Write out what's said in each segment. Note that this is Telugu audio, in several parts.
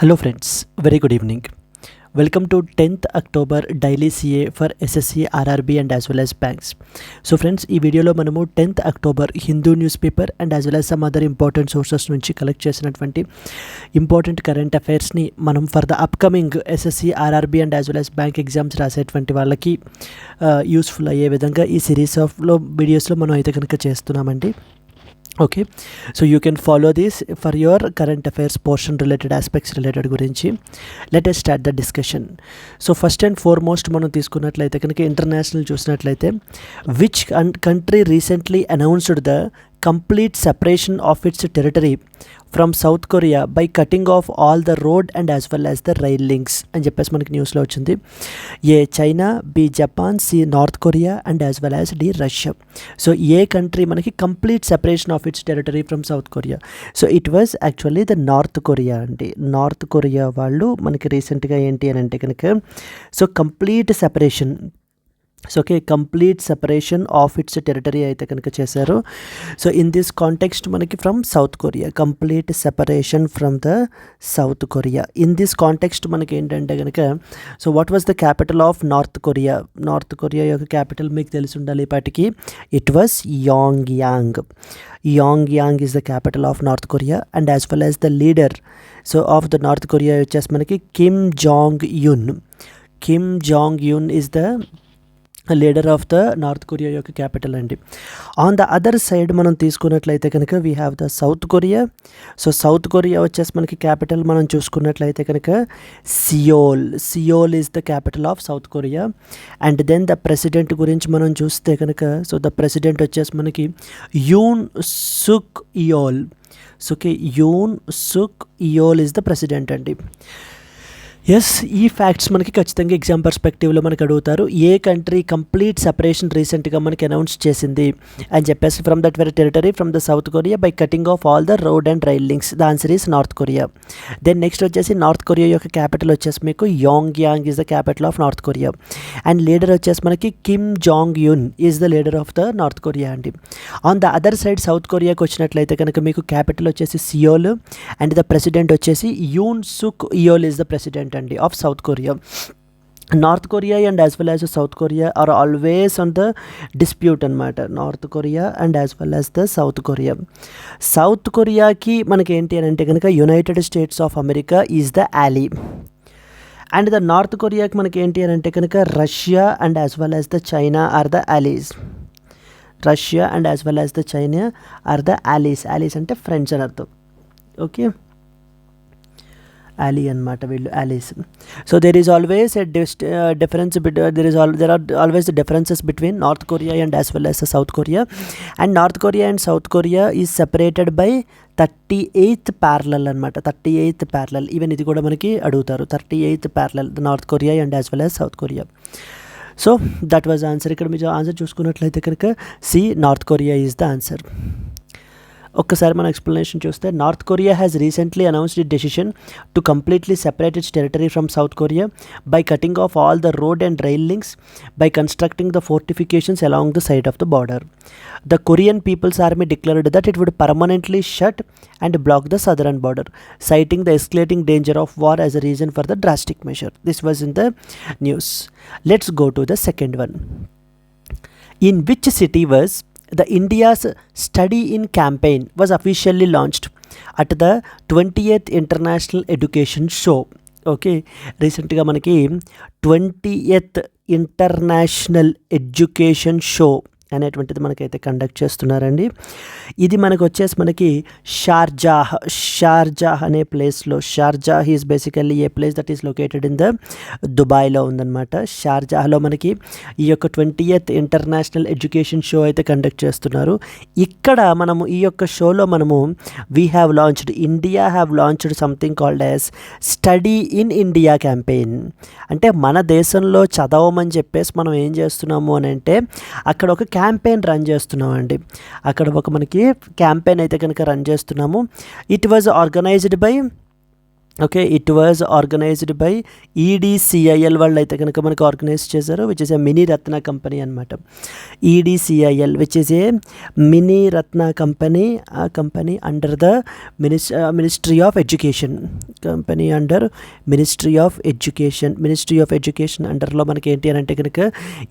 Hello friends, very good evening. Welcome to 10th October daily CA for SSC, RRB and as well as banks. So friends, ఈ వీడియోలో మనము 10th October Hindu news paper and as well as some other important sources నుంచి కలెక్ట్ చేసినటువంటి ఇంపార్టెంట్ కరెంట్ అఫైర్స్ని మనం for the upcoming SSC, RRB and as well as bank exams రాసేటువంటి వాళ్ళకి యూస్ఫుల్ అయ్యే విధంగా ఈ సిరీస్ ఆఫ్లో వీడియోస్లో మనం అయితే కనుక చేస్తున్నామండి. Okay, so you can follow this for your current affairs portion related aspects related గురించి. Let us start the discussion. So first and foremost మనం తీసుకున్నట్లయితే కనుక ఇంటర్నేషనల్ చూసినట్లయితే which country recently announced the complete separation of its territory from South Korea by cutting off all the road and as well as the rail links అని చెప్పేసి మనకి న్యూస్లో వచ్చింది. A China, B Japan, C North Korea and as well as D Russia. So A country మనకి complete separation of its territory from South Korea? So it was actually the North Korea అండి. నార్త్ కొరియా వాళ్ళు మనకి రీసెంట్గా ఏంటి అని అంటే కనుక so complete separation, so okay, complete separation of its territory అయితే కనుక చేశారు. సో ఇన్ దిస్ కాంటెక్స్ట్ మనకి from South Korea, complete separation from the South Korea. In this context మనకి ఏంటంటే కనుక so what was the capital of North Korea? North Korea యొక్క క్యాపిటల్ మీకు తెలిసి ఉండాలి ఇప్పటికి. It was Yang. Yang is the capital of North Korea and as well as the leader so of the North Korea వచ్చేసి మనకి Kim Jong Un is the leader of the North Korea యొక్క క్యాపిటల్ అండి. ఆన్ ద అదర్ సైడ్ మనం తీసుకున్నట్లయితే కనుక we have the South Korea. So South Korea వచ్చేసి మనకి క్యాపిటల్ మనం చూసుకున్నట్లయితే కనుక Seoul is the capital of South Korea. And then the president గురించి మనం చూస్తే కనుక సో ద ప్రెసిడెంట్ వచ్చేసి మనకి యూన్ Suk ఇయోల్. So okay, Yoon Suk Yeol is the president అండి. ఎస్, ఈ ఫ్యాక్ట్స్ మనకి ఖచ్చితంగా ఎగ్జామ్ పర్స్పెక్టివ్లో మనకి అడుగుతారు. ఏ కంట్రీ కంప్లీట్ సెపరేషన్ రీసెంట్గా మనకి అనౌన్స్ చేసింది అని చెప్పేసి from that very territory from the South Korea by cutting off all the road and rail links. The answer is North Korea. Then next వచ్చేసి నార్త్ కొరియా యొక్క క్యాపిటల్ వచ్చేసి మీకు Yang is the capital of North Korea. And leader వచ్చేసి మనకి Kim Jong Un is the leader of the North Korea అండి. On the other side South కొరియాకి వచ్చినట్లయితే కనుక మీకు క్యాపిటల్ వచ్చేసి సియోల్ అండ్ ద ప్రెసిడెంట్ వచ్చేసి Yoon Suk Yeol is the president అండి of South Korea. North Korea and as well as South Korea are always on the dispute అనమాట. North Korea and as well as the South Korea. South కొరియాకి మనకి ఏంటి అని అంటే కనుక United States of America is the ally. And the North కొరియాకి మనకి ఏంటి అని అంటే కనుక Russia and as well as the China are the allies. Russia and as well as the China are the allies. allies అంటే ఫ్రెండ్స్ అని అర్థం. ఓకే, ally అనమాట వీళ్ళు, allies. So there are always the differences between North Korea and as well as South Korea. And North Korea and South Korea is separated by 38th parallel అనమాట. 38th parallel, ఈవెన్ ఇది కూడా మనకి అడుగుతారు. 38th parallel North Korea and as well as South Korea. So that was answer. ఇక్కడ మీరు ఆన్సర్ చూసుకున్నట్లయితే కనుక C North Korea is the answer. ఒక్కసారి మనం ఎక్స్ప్లెనేషన్ చూస్తే North Korea has recently announced it decision to completely separate its territory from South Korea by cutting off all the road and rail links by constructing the fortifications along the side of the border. The Korean people's army declared that it would permanently shut and block the southern border, citing the escalating danger of war as a reason for the drastic measure. This was in the news. Let's go to the second one. In which city was the India's Study in campaign was officially launched at the 20th International Education Show? Okay, రీసెంట్గా మనకి 20th ఇంటర్నేషనల్ ఎడ్యుకేషన్ షో అనేటువంటిది మనకైతే కండక్ట్ చేస్తున్నారండి. ఇది మనకు వచ్చేసి మనకి షార్జాహ్ అనే ప్లేస్లో. Sharjah is basically a place that is located in the దుబాయ్లో ఉందన్నమాట. షార్జాహ్లో మనకి ఈ యొక్క 20th ఇంటర్నేషనల్ ఎడ్యుకేషన్ షో అయితే కండక్ట్ చేస్తున్నారు. ఇక్కడ మనము ఈ యొక్క షోలో మనము India have launched something called as study in India campaign. అంటే మన దేశంలో చదవమని చెప్పేసి మనం ఏం చేస్తున్నాము అని అంటే అక్కడ ఒక క్యాంపెయిన్ రన్ చేస్తున్నామండి. అక్కడ ఒక మనకి క్యాంపెయిన్ అయితే కనుక రన్ చేస్తున్నాము. It was organized by okay, it was organized by EDCIL వాళ్ళు అయితే కనుక మనకు ఆర్గనైజ్ చేశారు, which is a mini Ratna company అనమాట. EDCIL which is a mini Ratna company, ఆ company under the ministry of education, company under ministry of education అండర్లో మనకి ఏంటి అని అంటే కనుక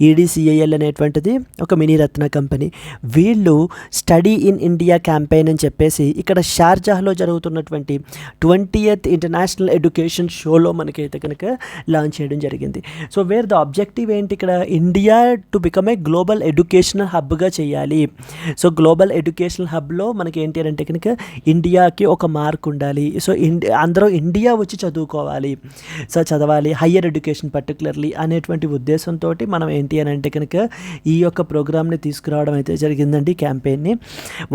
ఈడీసీఐఎల్ అనేటువంటిది ఒక మినీ రత్న కంపెనీ. వీళ్ళు స్టడీ ఇన్ ఇండియా క్యాంపెయిన్ అని చెప్పేసి ఇక్కడ షార్జాహ్లో జరుగుతున్నటువంటి 20th ఇంటర్నేషనల్ ఎడ్యుకేషన్ షోలో మనకైతే కనుక లాంచ్ చేయడం జరిగింది. సో వేర్ ద ఆబ్జెక్టివ్ ఏంటి ఇక్కడ, India to become a global educational హబ్గా చేయాలి. సో గ్లోబల్ ఎడ్యుకేషనల్ హబ్లో మనకి ఏంటి అంటే కనుక ఇండియాకి ఒక మార్క్ ఉండాలి. సో అందరూ ఇండియా వచ్చి చదువుకోవాలి, సో చదవాలి హయ్యర్ ఎడ్యుకేషన్ పర్టికులర్లీ అనేటువంటి ఉద్దేశంతో మనం ఏంటి అని అంటే కనుక ఈ యొక్క ప్రోగ్రామ్ని తీసుకురావడం అయితే జరిగిందండి, campaign.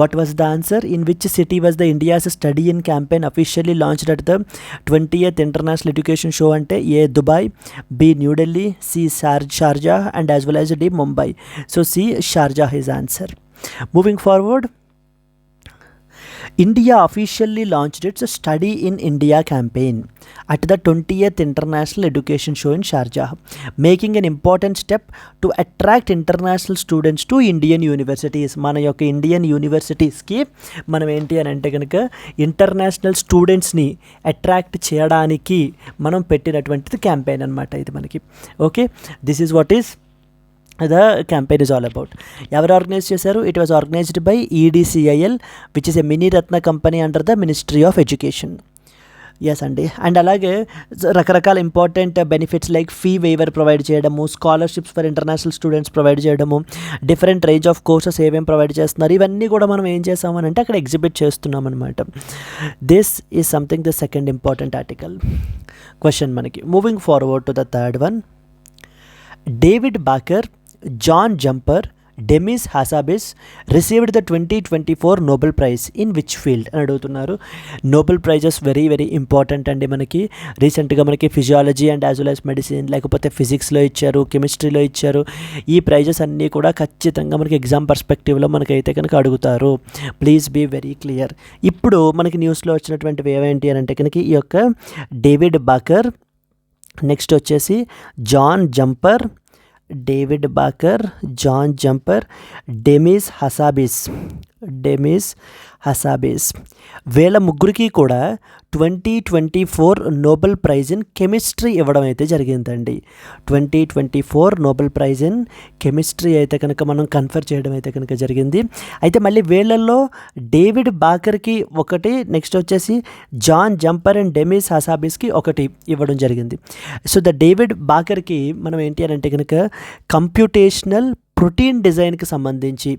What was the answer, in which city was the India's study in campaign officially launched at the 20th international education show అంటే ఏ Dubai, B New Delhi, C Sharjah and as well as D Mumbai. So C Sharjah his answer. Moving forward, India officially launched its Study in India campaign at the 20th International Education Show in Sharjah, making an important step to attract international students to Indian universities. మన యొక్క ఇండియన్ యూనివర్సిటీస్కి మనం ఏంటి అని అంటే కనుక ఇంటర్నేషనల్ స్టూడెంట్స్ని అట్రాక్ట్ చేయడానికి మనం పెట్టినటువంటిది క్యాంపెయిన్ అనమాట ఇది మనకి. Okay, this is what is the campaign is all about. ఎవరు ఆర్గనైజ్ చేశారు, it was organized by EDCIL which is a mini Ratna company under the ministry of education. Yes అండి. అండ్ అలాగే రకరకాల important benefits like fee waiver provide చేయడము, scholarships for international students provide చేయడము, డిఫరెంట్ రేంజ్ ఆఫ్ కోర్సెస్ ఏమేమి ప్రొవైడ్ చేస్తున్నారు, ఇవన్నీ కూడా మనం ఏం చేసామని అంటే అక్కడ ఎగ్జిబిట్ చేస్తున్నాం అనమాట. This is something the second important article question మనకి. Moving forward to the third one, David Baker, John Jumper, Demis Hassabis received the 2024 Nobel prize in which field అని అడుగుతున్నారు. Nobel prizes very very important అండి మనకి. రీసెంట్గా మనకి physiology and as well as medicine, లేకపోతే ఫిజిక్స్లో ఇచ్చారు, కెమిస్ట్రీలో ఇచ్చారు. ఈ ప్రైజెస్ అన్నీ కూడా ఖచ్చితంగా మనకి ఎగ్జామ్ పర్స్పెక్టివ్లో మనకైతే కనుక అడుగుతారు. Please be very clear. ఇప్పుడు మనకి న్యూస్లో వచ్చినటువంటివి ఏవేంటి అని అంటే కనుక ఈ యొక్క డేవిడ్ బాకర్, నెక్స్ట్ వచ్చేసి John Jumper, David Baker, John Jumper, Demis Hassabis వీళ్ళ ముగ్గురికి కూడా 2024 నోబెల్ ప్రైజ్ ఇన్ కెమిస్ట్రీ ఇవ్వడం అయితే జరిగిందండి. 2024 నోబెల్ ప్రైజ్ ఇన్ కెమిస్ట్రీ అయితే కనుక మనం కన్ఫర్ చేయడం అయితే కనుక జరిగింది. అయితే మళ్ళీ వీళ్ళల్లో డేవిడ్ బాకర్కి ఒకటి, నెక్స్ట్ వచ్చేసి జాన్ జంపర్ అండ్ డెమిస్ హసాబిస్కి ఒకటి ఇవ్వడం జరిగింది. సో ద డేవిడ్ బాకర్కి మనం ఏంటి అని అంటే కనుక కంప్యూటేషనల్ ప్రోటీన్ డిజైన్కి సంబంధించి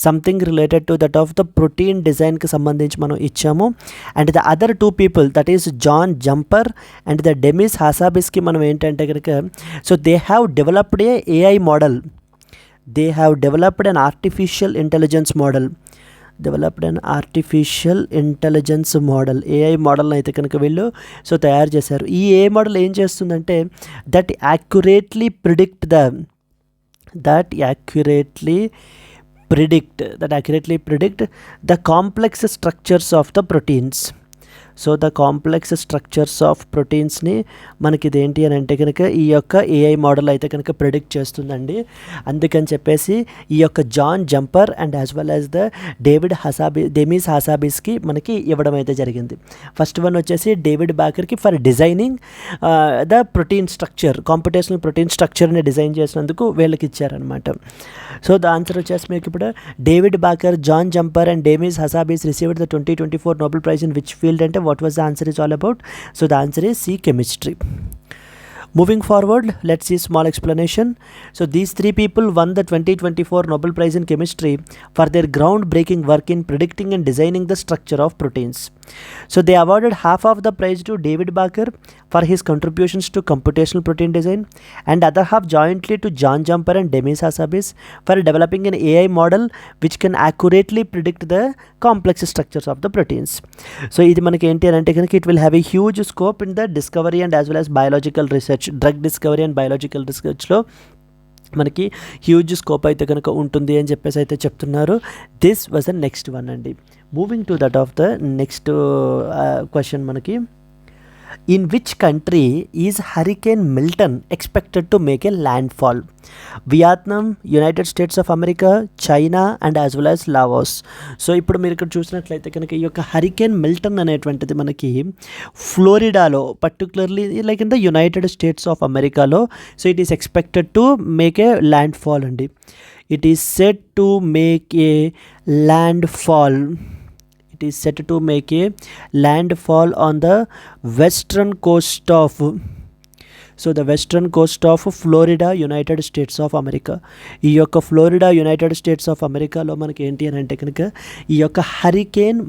something related to that of the protein డిజైన్కి సంబంధించి మనం ఇచ్చాము. And the other two people that is John Jumper and the Demis హాసాబిస్కి మనం ఏంటంటే కనుక so they have developed a AI model, they have developed an artificial intelligence model, AI మోడల్ని అయితే కనుక వీళ్ళు సో తయారు చేశారు. ఈ ఏఐ మోడల్ ఏం చేస్తుందంటే that accurately predict the complex structures of the proteins. So the complex structures of ప్రోటీన్స్ని మనకి ఇదేంటి అని అంటే కనుక ఈ యొక్క ఏఐ మోడల్ అయితే కనుక ప్రిడిక్ట్ చేస్తుందండి. అందుకని చెప్పేసి ఈ యొక్క John Jumper and as well as the Demis హాసాబిస్కి మనకి ఇవ్వడం అయితే జరిగింది. ఫస్ట్ వన్ వచ్చేసి డేవిడ్ బాకర్కి for designing the protein structure, computational protein స్ట్రక్చర్ని డిజైన్ చేసినందుకు వీళ్ళకి ఇచ్చారనమాట. సో ద ఆన్సర్ వచ్చేసి మీకు ఇప్పుడు David Baker, John Jumper and Demis Hassabis received the 2024 Nobel prize in which field అంటే what was the answer is all about? So the answer is C, chemistry. Moving forward, let's see small explanation. So these three people won the 2024 Nobel Prize in Chemistry for their groundbreaking work in predicting and designing the structure of proteins. So they awarded half of the prize to David Baker for his contributions to computational protein design and other half jointly to John Jumper and Demis Hassabis for developing an AI model which can accurately predict the complex structures of the proteins. So ఇది మనకి ఏంటి అంటే కనుక it will have a huge scope in the discovery and as well as biological research, drug discovery and biological researchలో మనకి హ్యూజ్ స్కోప్ అయితే కనుక ఉంటుంది అని చెప్పేసి అయితే చెప్తున్నారు. This was the next one అండి. Moving to that of the next question మనకి In which country is Hurricane Milton expected to make a landfall? Vietnam, United States of America, China and as well as Laos. So ఇప్పుడు మీరు ఇక్కడ చూసినట్లయితే కనుక ఈ యొక్క హరికేన్ మిల్టన్ అనేటువంటిది మనకి ఫ్లోరిడాలో, particularly like in the United States of అమెరికాలో, so it is expected to make a landfall అండి. It is set to make a landfall. It is set to make a landfall on the western coast of, so the western Coast of Florida, United States of America. ఈ యొక్క ఫ్లోరిడా, యునైటెడ్ స్టేట్స్ ఆఫ్ అమెరికాలో మనకి ఏంటి అని అంటే కనుక ఈ యొక్క హరికేన్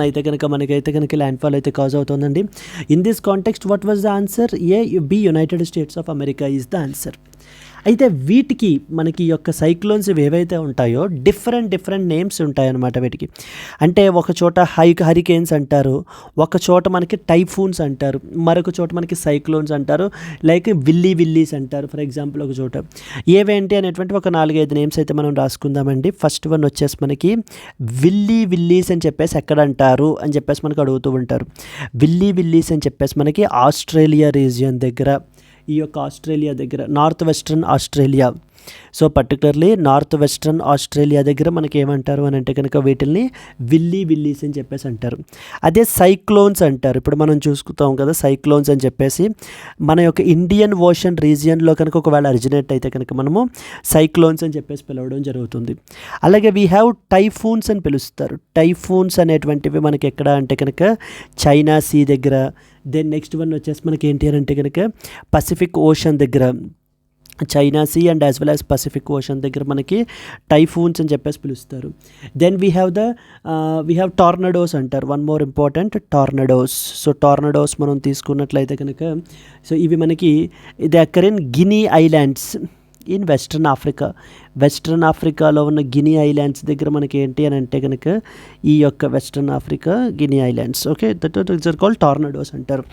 అయితే కనుక మనకైతే కనుక ల్యాండ్ఫాల్ అయితే కాజ్ అవుతుందండి. In this context what was the answer? A, B, United States of America is the answer. అయితే వీటికి మనకి ఈ యొక్క సైక్లోన్స్ ఏవైతే ఉంటాయో డిఫరెంట్ నేమ్స్ ఉంటాయన్నమాట వీటికి. అంటే ఒక చోట హరికేన్స్ అంటారు, ఒక చోట మనకి టైఫూన్స్ అంటారు, మరొక చోట మనకి సైక్లోన్స్ అంటారు, లైక్ విల్లీస్ అంటారు ఫర్ ఎగ్జాంపుల్ ఒక చోట. ఏవేంటి అనేటువంటి ఒక 4-5 నేమ్స్ అయితే మనం రాసుకుందామండి. ఫస్ట్ వన్ వచ్చేసి మనకి విల్లీస్ అని చెప్పేసి ఎక్కడ అంటారు అని చెప్పేసి మనకు అడుగుతూ ఉంటారు. విల్లీస్ అని చెప్పేసి మనకి ఆస్ట్రేలియా రీజియన్ దగ్గర, ఈ యొక్క ఆస్ట్రేలియా దగ్గర, north western Australia, so particularly north western Australia దగ్గర మనకి ఏమంటారు అని అంటే కనుక వీటిల్ని విల్లీస్ అని చెప్పేసి అంటారు. అదే సైక్లోన్స్ అంటారు. ఇప్పుడు మనం చూసుకుంటాం కదా సైక్లోన్స్ అని చెప్పేసి, మన యొక్క ఇండియన్ ఓషన్ రీజియన్లో కనుక ఒకవేళ అరిజినేట్ అయితే కనుక మనము సైక్లోన్స్ అని చెప్పేసి పిలవడం జరుగుతుంది. అలాగే వీ హ్యావ్ టైఫూన్స్ అని పిలుస్తారు. టైఫూన్స్ అనేటువంటివి మనకి ఎక్కడ అంటే కనుక చైనా సీ దగ్గర. దెన్ నెక్స్ట్ వన్ వచ్చేసి మనకి ఏంటి అని అంటే కనుక పసిఫిక్ ఓషన్ దగ్గర, China sea and as well as Pacific Ocean దగ్గర మనకి టైఫూన్స్ అని చెప్పేసి పిలుస్తారు. దెన్ వీ హ్యావ్ టార్నడోస్ అంటారు. One more important, tornadoes. So tornadoes మనం తీసుకున్నట్లయితే కనుక సో ఇవి మనకి ఇది occur in Guinea islands in western ఆఫ్రికాలో ఉన్న గినీ ఐలాండ్స్ దగ్గర మనకి ఏంటి అని అంటే కనుక ఈ యొక్క western Africa Guinea islands, okay, that it's are called tornadoes అంటారు.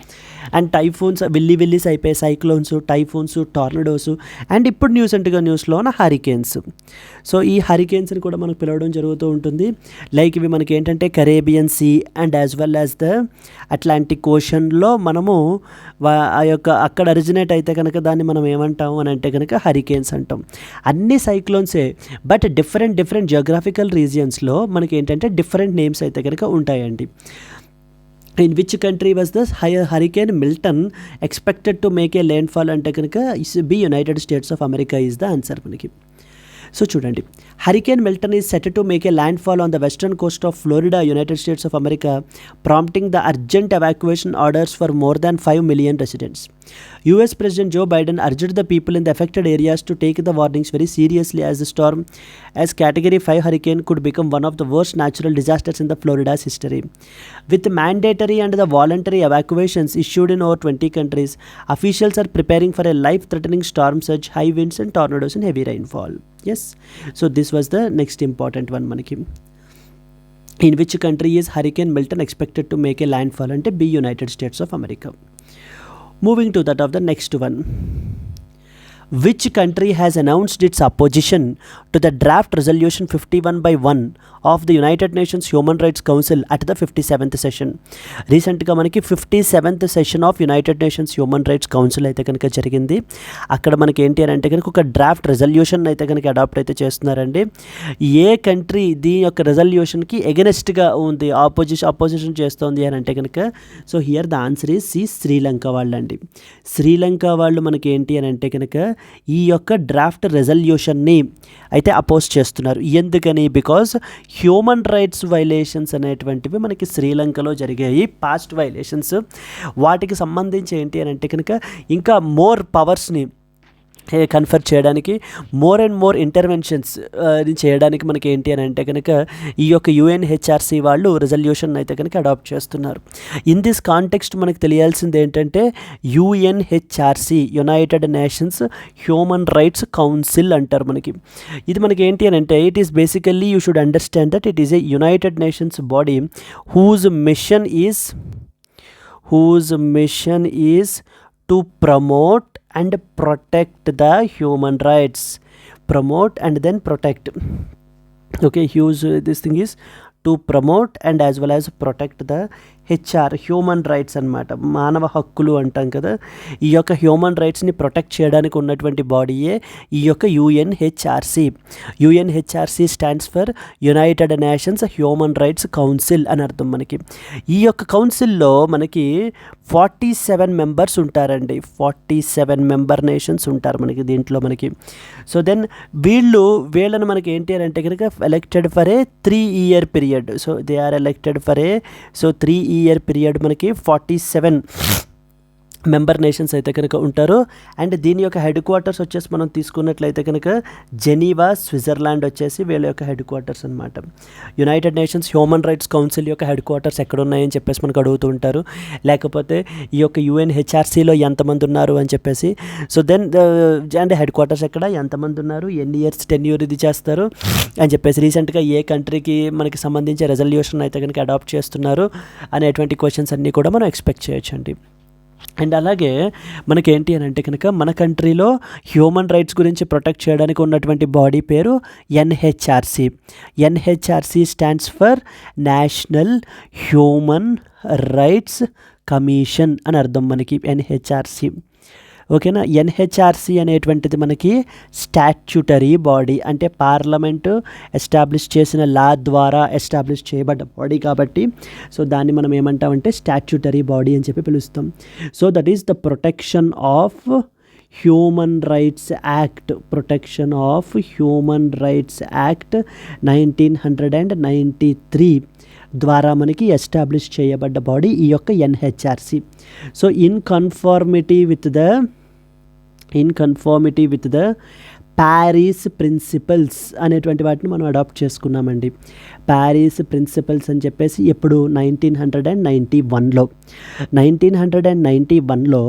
అండ్ టైఫూన్స్ విల్లీస్ అయిపోయి సైక్లోన్స్, టైఫూన్స్, టార్నడోస్, అండ్ ఇప్పుడు న్యూస్లో ఉన్న హరికేన్స్. సో ఈ హరికేన్స్ని కూడా మనకు పిలవడం జరుగుతూ ఉంటుంది. లైక్ ఇవి మనకి ఏంటంటే Caribbean sea and as well as the Atlantic ఓషన్లో మనము ఆ యొక్క అక్కడ అరిజినేట్ అయితే కనుక దాన్ని మనం ఏమంటాము అని అంటే కనుక హరికేన్స్ అంటాం. అన్ని సైక్లోన్సే, బట్ డిఫరెంట్ జియోగ్రాఫికల్ రీజియన్స్లో మనకి ఏంటంటే డిఫరెంట్ నేమ్స్ అయితే కనుక ఉంటాయండి. In which country was the hurricane Milton expected to make a landfall అంటే కనుక B, United States of America is the answer మనకి. సో చూడండి, hurricane Milton is set to make a landfall on the western coast of Florida, United States of America, prompting the urgent evacuation orders for more than 5 million residents. US President Joe Biden urged the people in the affected areas to take the warnings very seriously as the storm as Category 5 hurricane could become one of the worst natural disasters in the Florida's history. With mandatory and the voluntary evacuations issued in over 20 countries, officials are preparing for a life-threatening storm surge, high winds and tornadoes and heavy rainfall. Yes, so this was the next important one manaki. In which country is Hurricane Milton expected to make a landfall? Ante B, United States of America. Moving to that of the next one. Which country has announced its opposition to the draft resolution 51/1 of the United Nations Human Rights Council at the 57th session? రీసెంట్గా మనకి 57th session of United nations human rights council అయితే కనుక జరిగింది. అక్కడ మనకి ఏంటి అని అంటే కనుక ఒక డ్రాఫ్ట్ రెజల్యూషన్ అయితే కనుక అడాప్ట్ అయితే చేస్తున్నారండి. ఏ కంట్రీ దీని యొక్క రెజల్యూషన్కి ఎగనెస్ట్గా ఉంది, అపోజిషన్ చేస్తోంది అని అంటే కనుక so here the answer is C, Sri Lanka వాళ్ళండి. శ్రీలంక వాళ్ళు మనకి ఏంటి అని అంటే కనుక ఈ యొక్క డ్రాఫ్ట్ రెజల్యూషన్ని అయితే అపోజ్ చేస్తున్నారు. ఎందుకని? బికాజ్ హ్యూమన్ రైట్స్ వైలేషన్స్ అనేటువంటివి మనకి శ్రీలంకలో జరిగాయి, పాస్ట్ వైలేషన్స్. వాటికి సంబంధించి ఏంటి అని అంటే కనుక ఇంకా మోర్ పవర్స్ని కన్ఫర్ చేయడానికి, మోర్ అండ్ మోర్ ఇంటర్వెన్షన్స్ చేయడానికి మనకి ఏంటి అని అంటే కనుక ఈ యొక్క UNHRC వాళ్ళు రెజల్యూషన్ అయితే కనుక అడాప్ట్ చేస్తున్నారు. ఇన్ దిస్ కాంటెక్స్ట్ మనకు తెలియాల్సింది ఏంటంటే UNHRC, United nations human rights council అంటారు మనకి. ఇది మనకి ఏంటి అని అంటే it is basically you should understand that it is a United nations body whose mission is to promote and protect the human rights. Promote and then protect. Okay, this thing is to promote and as well as protect the HR human rights అనమాట, మానవ హక్కులు అంటాం కదా. ఈ యొక్క హ్యూమన్ రైట్స్ని ప్రొటెక్ట్ చేయడానికి ఉన్నటువంటి బాడీయే ఈ యొక్క UNHRC. UNHRC stands for United nations human rights council అని అర్థం మనకి. ఈ యొక్క కౌన్సిల్లో మనకి 47 మెంబర్స్ ఉంటారండి, 47 మెంబర్ నేషన్స్ ఉంటారు మనకి దీంట్లో మనకి. సో దెన్ వీళ్ళని మనకి ఏంటి అని అంటే కనుక elected for a 3-year period. So they are elected for a 3-year period మనకి 47 మెంబర్ నేషన్స్ అయితే కనుక ఉంటారు. అండ్ దీని యొక్క హెడ్ క్వార్టర్స్ వచ్చేసి మనం తీసుకున్నట్లయితే కనుక జెనీవా, స్విట్జర్లాండ్ వచ్చేసి వీళ్ళ యొక్క హెడ్ క్వార్టర్స్ అనమాట. United nations human rights council యొక్క హెడ్ క్వార్టర్స్ ఎక్కడ ఉన్నాయని చెప్పేసి మనకు అడుగుతూ ఉంటారు, లేకపోతే ఈ యొక్క యుఎన్హెచ్ఆర్సీలో ఎంతమంది ఉన్నారు అని చెప్పేసి. So then and headquarters ఎక్కడ, ఎంతమంది ఉన్నారు, ఎన్ని ఇయర్స్ టెన్యూర్ ఇది చేస్తారు అని చెప్పేసి, రీసెంట్గా ఏ కంట్రీకి మనకి సంబంధించి రెజల్యూషన్ అయితే కనుక అడాప్ట్ చేస్తున్నారు అనేటువంటి క్వశ్చన్స్ అన్నీ కూడా మనం ఎక్స్పెక్ట్ చేయొచ్చండి. అండ్ అలాగే మనకేంటి అని అంటే కనుక మన కంట్రీలో హ్యూమన్ రైట్స్ గురించి ప్రొటెక్ట్ చేయడానికి ఉన్నటువంటి బాడీ పేరు NHRC. NHRC stands for national human rights commission అని అర్థం మనకి ఎన్హెచ్ఆర్సి. ఓకేనా. ఎన్హెచ్ఆర్సి అనేటువంటిది మనకి స్టాట్యూటరీ బాడీ, అంటే పార్లమెంటు ఎస్టాబ్లిష్ చేసిన లా ద్వారా ఎస్టాబ్లిష్ చేయబడ్డ బాడీ కాబట్టి సో దాన్ని మనం ఏమంటామంటే స్టాట్యూటరీ బాడీ అని చెప్పి పిలుస్తాం. So that is the protection of human rights act, protection of human rights act 1993 ద్వారా మనకి ఎస్టాబ్లిష్ చేయబడ్డ బాడీ ఈ యొక్క NHRC. So in conformity with the Paris principles అనేటువంటి వాటిని మనం అడాప్ట్ చేసుకున్నామండి. ప్యారిస్ ప్రిన్సిపల్స్ అని చెప్పేసి ఎప్పుడు 1991లో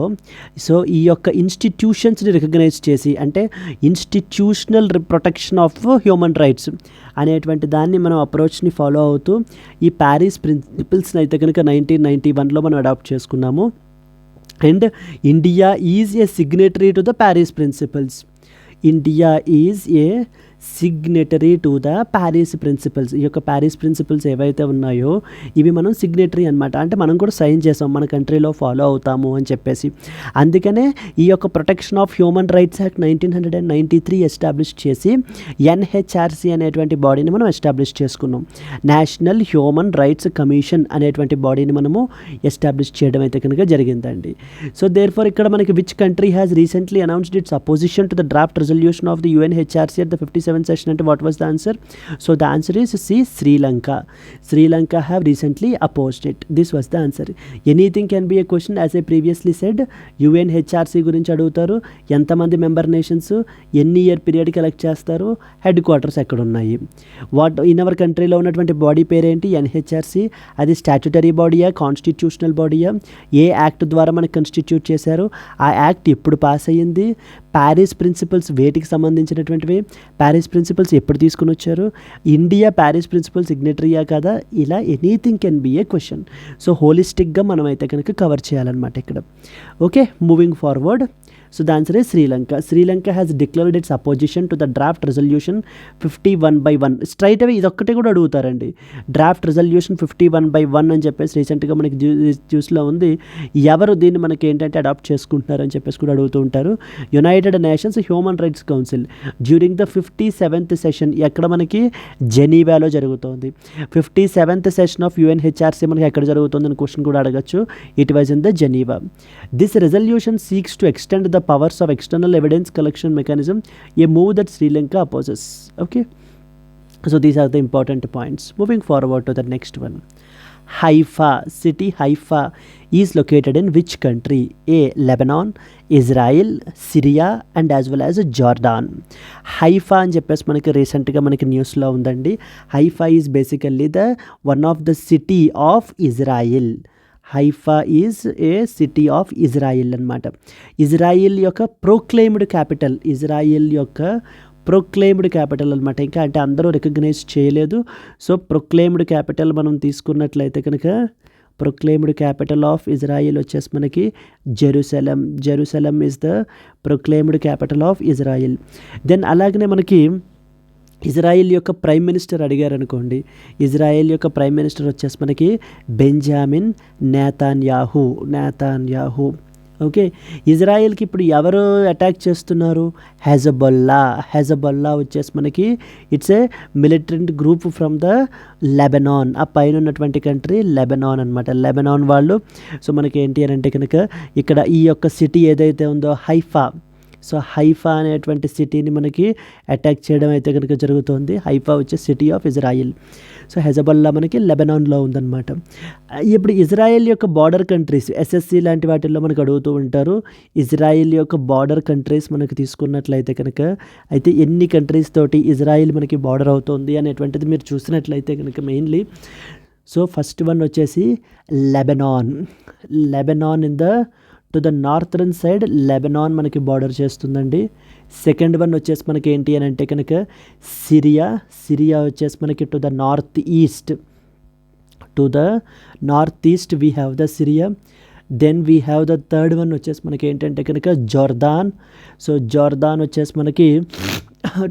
సో ఈ యొక్క ఇన్స్టిట్యూషన్స్ని రికగ్నైజ్ చేసి, అంటే institutional protection of human rights అనేటువంటి దాన్ని మనం అప్రోచ్ని ఫాలో అవుతూ ఈ ప్యారిస్ ప్రిన్సిపల్స్ని అయితే కనుక 1991లో మనం అడాప్ట్ చేసుకున్నాము. And India is a signatory to the Paris principles. India is a signatory to the Paris principles. ఈ యొక్క ప్యారిస్ ప్రిన్సిపల్స్ ఏవైతే ఉన్నాయో ఇవి మనం సిగ్నేటరీ అనమాట, అంటే మనం కూడా సైన్ చేసాం, మన కంట్రీలో ఫాలో అవుతాము అని చెప్పేసి. అందుకనే ఈ యొక్క protection of human rights act 1993 establish చేసి ఎన్హెచ్ఆర్సి అనేటువంటి బాడీని మనం ఎస్టాబ్లిష్ చేసుకున్నాం. నేషనల్ హ్యూమన్ రైట్స్ కమిషన్ అనేటువంటి బాడీని మనము ఎస్టాబ్లిష్ చేయడం అయితే కనుక జరిగిందండి. సో దేర్ ఫర్ ఇక్కడ మనకి which country has recently announced it's opposition to the draft resolution of the UNHRC at the 57th session, and what was the answer? So the answer is C, Sri Lanka. Sri Lanka have recently opposed it. This was the answer. Anything can be a question, as I previously said. UNHRC గురించి అడుగుతారు, ఎంతమంది మెంబర్ నేషన్స్, ఎన్ని ఇయర్ పీరియడ్కి ఎలక్ట్ చేస్తారు, హెడ్ క్వార్టర్స్ ఎక్కడ ఉన్నాయి, వాట్ ఇన్ అవర్ కంట్రీలో ఉన్నటువంటి బాడీ పేరేంటి ఎన్హెచ్ఆర్సి, అది స్టాట్యుటరీ బాడీయా, కాన్స్టిట్యూషనల్ బాడీయా, ఏ యాక్ట్ ద్వారా మనకు కన్స్టిట్యూట్ చేశారు, ఆ యాక్ట్ ఎప్పుడు పాస్ అయ్యింది, ప్యారిస్ ప్రిన్సిపల్స్ వేటికి సంబంధించినటువంటివి, ప్యారిస్ ప్రిన్సిపల్స్ ఎప్పుడు తీసుకుని వచ్చారు, ఇండియా ప్యారిస్ ప్రిన్సిపల్ సిగ్నేటరీయా కదా, ఇలా anything can be a question. So హోలిస్టిక్గా మనం అయితే కనుక కవర్ చేయాలన్నమాట ఇక్కడ. Okay, moving forward. So the answer is Sri Lanka. Sri Lanka has declared its opposition to the draft resolution 51/1. Straight away ఇదొక్కటే కూడా అడుగుతారండి, డ్రాఫ్ట్ రెజల్యూషన్ 51/1 అని చెప్పేసి రీసెంట్గా మనకి జ్యూస్లో ఉంది. ఎవరు దీన్ని మనకి ఏంటంటే అడాప్ట్ చేసుకుంటున్నారు అని చెప్పేసి కూడా అడుగుతూ ఉంటారు. United nations human rights council during the 57th session ఎక్కడ మనకి జెనీవాలో జరుగుతుంది. 57th సెషన్ ఆఫ్ యుఎన్హెచ్ఆర్సీ మనకి ఎక్కడ జరుగుతుంది అని క్వశ్చన్ కూడా అడగచ్చు. It was in the Geneva. This resolution seeks to extend the powers of external evidence collection mechanism, a move that Sri Lanka opposes. Okay, so these are the important points. Moving forward to the next one. Haifa, city Haifa is located in which country? A, Lebanon, Israel, Syria and as well as Jordan. Haifa అని చెప్పేసి మనకి రీసెంట్గా మనకి న్యూస్లో ఉందండి. Haifa is basically the one of the city of Israel. Haifa is a city of Israel అనమాట. ఇజ్రాయిల్ యొక్క ప్రొక్లెయిమ్డ్ క్యాపిటల్, ఇజ్రాయిల్ యొక్క ప్రొక్లెయిమ్డ్ క్యాపిటల్ అనమాట. ఇంకా అంటే అందరూ రికగ్నైజ్ చేయలేదు. సో ప్రొక్లెయిమ్డ్ క్యాపిటల్ మనం తీసుకున్నట్లయితే కనుక ప్రొక్లెయిమ్డ్ క్యాపిటల్ ఆఫ్ ఇజ్రాయిల్ వచ్చేసి మనకి Jerusalem. Jerusalem is the proclaimed capital of Israel. Then అలాగనే మనకి ఇజ్రాయిల్ యొక్క ప్రైమ్ మినిస్టర్ అడిగారు అనుకోండి, ఇజ్రాయిల్ యొక్క ప్రైమ్ మినిస్టర్ వచ్చేసి మనకి బెంజామిన్ నేతాన్యాహు. ఓకే, ఇజ్రాయిల్కి ఇప్పుడు ఎవరు అటాక్ చేస్తున్నారు? హెజబొల్లా వచ్చేసి మనకి it's a militant group from the Lebanon. ఆ పైన ఉన్నటువంటి కంట్రీ లెబనాన్ అనమాట. లెబనాన్ వాళ్ళు. సో మనకి ఏంటి అని అంటే కనుక ఇక్కడ ఈ యొక్క సిటీ ఏదైతే ఉందో హైఫా అనేటువంటి సిటీని మనకి అటాక్ చేయడం అయితే కనుక జరుగుతుంది. హైఫా వచ్చే city of Israel. So Hezbollah మనకి లెబనాన్లో ఉందన్నమాట. ఇప్పుడు ఇజ్రాయిల్ యొక్క బార్డర్ కంట్రీస్, ఎస్ఎస్సి లాంటి వాటిల్లో మనకు అడుగుతూ ఉంటారు. ఇజ్రాయిల్ యొక్క బార్డర్ కంట్రీస్ మనకి తీసుకున్నట్లయితే కనుక అయితే ఎన్ని కంట్రీస్ తోటి ఇజ్రాయిల్ మనకి బార్డర్ అవుతుంది అనేటువంటిది మీరు చూసినట్లయితే కనుక మెయిన్లీ సో ఫస్ట్ వన్ వచ్చేసి Lebanon in the to the northern side Lebanon మనకి బార్డర్ చేస్తుందండి. సెకండ్ వన్ వచ్చేసి మనకి ఏంటి అని అంటే కనుక సిరియా వచ్చేసి మనకి to the north east we have the Syria. Then we have the third one వచ్చేసి మనకి ఏంటంటే కనుక జోర్దాన్. సో జోర్దాన్ వచ్చేసి మనకి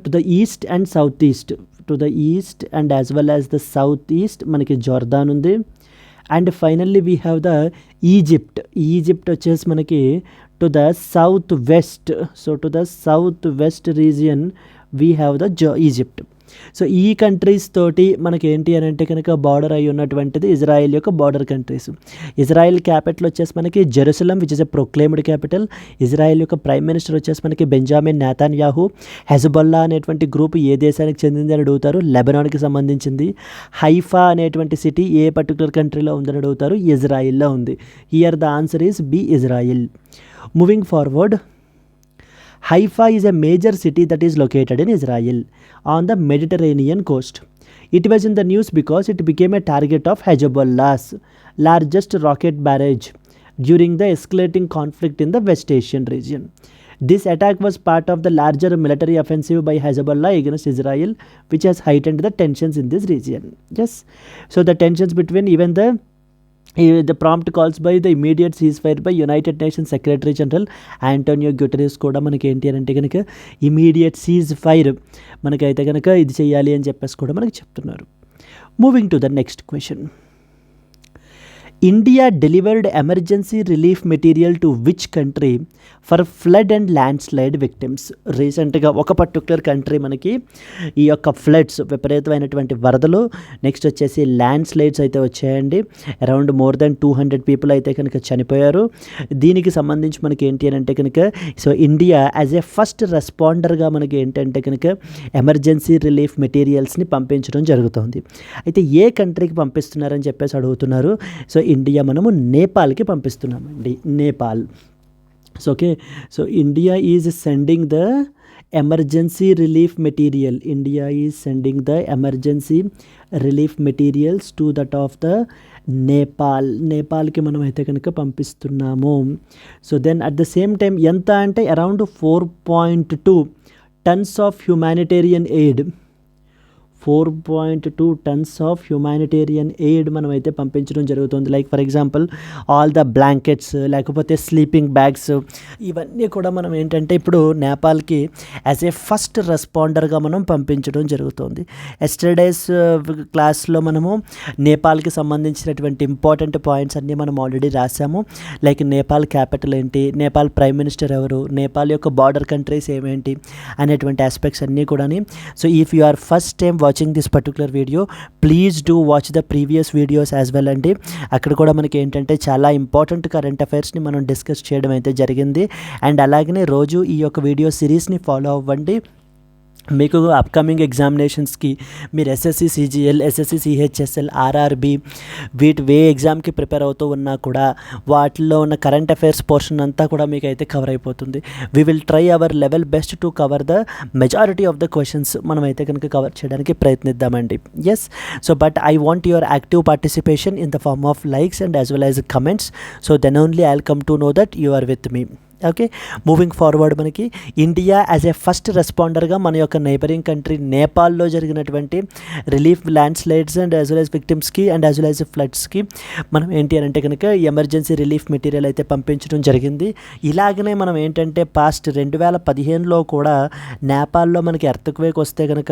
to the east and south east, to the east and as well as the south east మనకి జోర్దాన్ ఉంది. And finally we have the Egypt వచ్చేసి మనకి to the south west. So to the south west region we have the Egypt. So ఈ కంట్రీస్ తోటి మనకి ఏంటి అని అంటే కనుక బార్డర్ అయి ఉన్నటువంటిది ఇజ్రాయెల్ యొక్క బార్డర్ కంట్రీస్. ఇజ్రాయెల్ క్యాపిటల్ వచ్చేసి మనకి Jerusalem which is a proclaimed capital. Israel యొక్క ప్రైమ్ మినిస్టర్ వచ్చేసి మనకి బెంజామిన్ నేతాన్యాహు. హెజబొల్లా అనేటువంటి గ్రూప్ ఏ దేశానికి చెందింది అని అడుగుతారు, లెబనాన్కి సంబంధించింది. హైఫా అనేటువంటి సిటీ ఏ పర్టికులర్ కంట్రీలో ఉందని అడుగుతారు, ఇజ్రాయిల్లో ఉంది. Here the answer is B, Israel. Moving forward, Haifa is a major city that is located in Israel on the Mediterranean coast. It was in the news because it became a target of Hezbollah's largest rocket barrage during the escalating conflict in the West Asian region. This attack was part of the larger military offensive by Hezbollah against Israel, which has heightened the tensions in this region. Yes, so the tensions between even the prompt calls by the immediate ceasefire by United Nations Secretary General Antonio Guterres కూడా మనకి ఏంటి అని అంటే కనుక ఇమీడియట్ సీజ్ ఫైర్ మనకైతే కనుక ఇది చేయాలి అని చెప్పేసి కూడా మనకి చెప్తున్నారు. Moving to the next question, India delivered emergency relief material to which country for flood and land slide victims? రీసెంట్గా ఒక పర్టికులర్ కంట్రీ మనకి ఈ యొక్క ఫ్లడ్స్, విపరీతమైనటువంటి వరదలు, నెక్స్ట్ వచ్చేసి ల్యాండ్ స్లైడ్స్ అయితే వచ్చాయండి. అరౌండ్ మోర్ దెన్ 200 పీపుల్ అయితే కనుక చనిపోయారు. దీనికి సంబంధించి మనకి ఏంటి అని అంటే కనుక so India as a first రెస్పాండర్గా మనకి ఏంటంటే కనుక ఎమర్జెన్సీ రిలీఫ్ మెటీరియల్స్ని పంపించడం జరుగుతుంది. అయితే ఏ కంట్రీకి పంపిస్తున్నారని చెప్పేసి అడుగుతున్నారు. సో ఇండియా మనము నేపాల్కి పంపిస్తున్నామండి, Nepal. So okay, so India is sending the emergency relief material. India is sending the emergency relief materials to that of the నేపాల్కి మనం అయితే కనుక పంపిస్తున్నాము. So then at the same time ఎంత అంటే around 4.2 tons of humanitarian aid, 4.2 tons of humanitarian aid మనం అయితే పంపించడం జరుగుతుంది. Like for example all the blankets, లేకపోతే స్లీపింగ్ బ్యాగ్స్, ఇవన్నీ కూడా మనం ఏంటంటే ఇప్పుడు నేపాల్కి యాజ్ ఏ ఫస్ట్ రెస్పాండర్గా మనం పంపించడం జరుగుతుంది. ఎస్టర్డేస్ క్లాస్లో మనము నేపాల్కి సంబంధించినటువంటి ఇంపార్టెంట్ పాయింట్స్ అన్నీ మనం ఆల్రెడీ రాసాము. లైక్ నేపాల్ క్యాపిటల్ ఏంటి, నేపాల్ ప్రైమ్ మినిస్టర్ ఎవరు, నేపాల్ యొక్క బార్డర్ కంట్రీస్ ఏమేంటి అనేటువంటి ఆస్పెక్ట్స్ అన్నీ కూడా. So if you are first time watching this particular video, please do watch the previous videos as well అండి. అక్కడ కూడా మనకి ఏంటంటే చాలా ఇంపార్టెంట్ కరెంట్ అఫైర్స్ని మనం డిస్కస్ చేయడం అయితే జరిగింది. అండ్ అలాగనే రోజు ఈ యొక్క వీడియో సిరీస్ని ఫాలో అవ్వండి. మీకు అప్కమింగ్ ఎగ్జామినేషన్స్కి మీరు SSC CGL, SSC CHSL, RRB వే ఎగ్జామ్కి ప్రిపేర్ అవుతూ ఉన్నా కూడా వాటిల్లో ఉన్న కరెంట్ అఫైర్స్ పోర్షన్ అంతా కూడా మీకు అయితే కవర్ అయిపోతుంది. We will try our level best to cover the majority of the questions మనం అయితే కనుక కవర్ చేయడానికి ప్రయత్నిద్దామండి. Yes, so but I want your active participation in the form of likes and as well as comments. So then only I will come to know that you are with me. Okay, moving forward మనకి ఇండియా యాజ్ ఏ ఫస్ట్ రెస్పాండర్గా మన యొక్క నైబరింగ్ కంట్రీ నేపాల్లో జరిగినటువంటి relief land slides and as well as విక్టిమ్స్కి అండ్ యాజ్ వెల్ యాజ్ ఫ్లడ్స్కి మనం ఏంటి అని అంటే కనుక ఎమర్జెన్సీ రిలీఫ్ మెటీరియల్ అయితే పంపించడం జరిగింది. ఇలాగనే మనం ఏంటంటే పాస్ట్ 2015లో కూడా నేపాల్లో మనకి ఎర్త్క్వేక్ వస్తే కనుక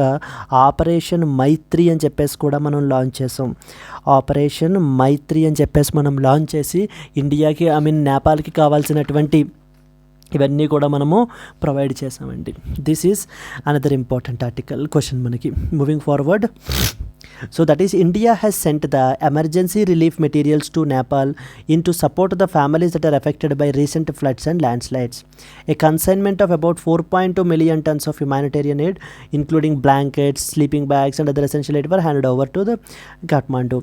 ఆపరేషన్ మైత్రి అని చెప్పేసి కూడా మనం లాంచ్ చేసాం. ఆపరేషన్ మైత్రి అని చెప్పేసి మనం లాంచ్ చేసి ఇండియాకి నేపాల్కి కావాల్సినటువంటి ఇవన్నీ కూడా మనము ప్రొవైడ్ చేసామండి. This is another important article question మనకి. Moving forward, so that is India has sent the emergency relief materials to Nepal in to support the families that are affected by recent floods and landslides. A consignment of about 4.2 million tons of humanitarian aid including blankets, sleeping bags and other essential aid were handed over to the Kathmandu.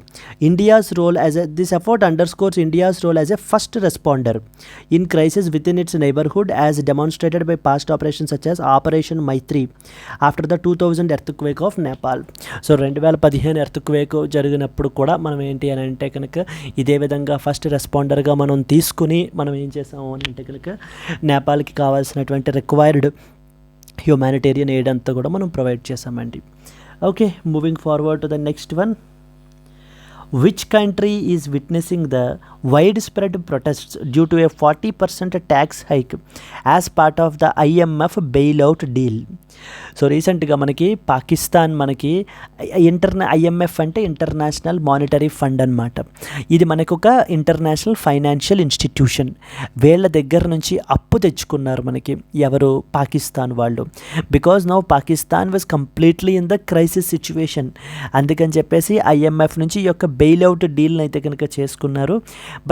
India's role this effort underscores India's role as a first responder in crisis within its neighborhood as demonstrated by past operations such as Operation Maitri after the 2000 earthquake of Nepal. So 2015 earthquake జరిగినప్పుడు కూడా మనం ఏంటి అని అంటే కనుక ఇదే విధంగా ఫస్ట్ రెస్పాండర్గా మనం తీసుకుని మనం ఏం చేసాము అని అంటే కనుక నేపాల్కి కావాల్సినటువంటి రిక్వైర్డ్ హ్యూమానిటేరియన్ ఎయిడ్ అంతా కూడా మనం ప్రొవైడ్ చేసామండి. Okay, moving forward to the next one. Which country is witnessing the widespread protests due to a 40% tax hike as part of the IMF bailout deal? So రీసెంట్గా మనకి పాకిస్తాన్ మనకి ఐఎంఎఫ్ అంటే ఇంటర్నేషనల్ మానిటరీ ఫండ్ అనమాట. ఇది మనకు ఒక ఇంటర్నేషనల్ ఫైనాన్షియల్ ఇన్స్టిట్యూషన్. వీళ్ళ దగ్గర నుంచి అప్పు తెచ్చుకున్నారు మనకి ఎవరు, పాకిస్తాన్ వాళ్ళు. Because now Pakistan was completely in the crisis situation. అందుకని చెప్పేసి ఐఎంఎఫ్ నుంచి ఈ యొక్క బెయిల్అవుట్ డీల్ని అయితే కనుక చేసుకున్నారు.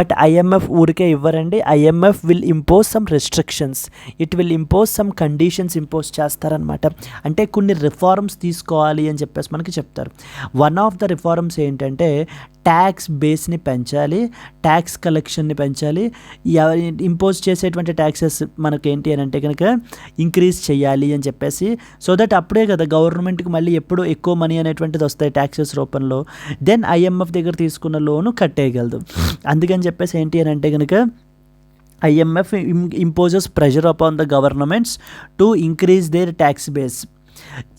బట్ ఐఎంఎఫ్ ఊరికే ఇవ్వరండి. IMF will impose some restrictions, it will impose some conditions impose చేస్తారనమాట. అంటే కొన్ని రిఫార్మ్స్ తీసుకోవాలి అని చెప్పేసి మనకి చెప్తారు. వన్ ఆఫ్ ద రిఫార్మ్స్ ఏంటంటే ట్యాక్స్ బేస్ని పెంచాలి, ట్యాక్స్ కలెక్షన్ని పెంచాలి, ఇంపోజ్ చేసేటువంటి ట్యాక్సెస్ మనకి ఏంటి అని అంటే కనుక ఇంక్రీజ్ చేయాలి అని చెప్పేసి. సో దట్ అప్పుడే కదా గవర్నమెంట్కి మళ్ళీ ఎప్పుడు ఎక్కువ మనీ అనేటువంటిది వస్తాయి ట్యాక్సెస్ రూపంలో. దెన్ ఐఎంఎఫ్ దగ్గర తీసుకున్న లోను కట్టేయగలదు. అందుకని చెప్పేసి ఏంటి అని అంటే కనుక IMF imposes pressure upon the governments to increase their tax base.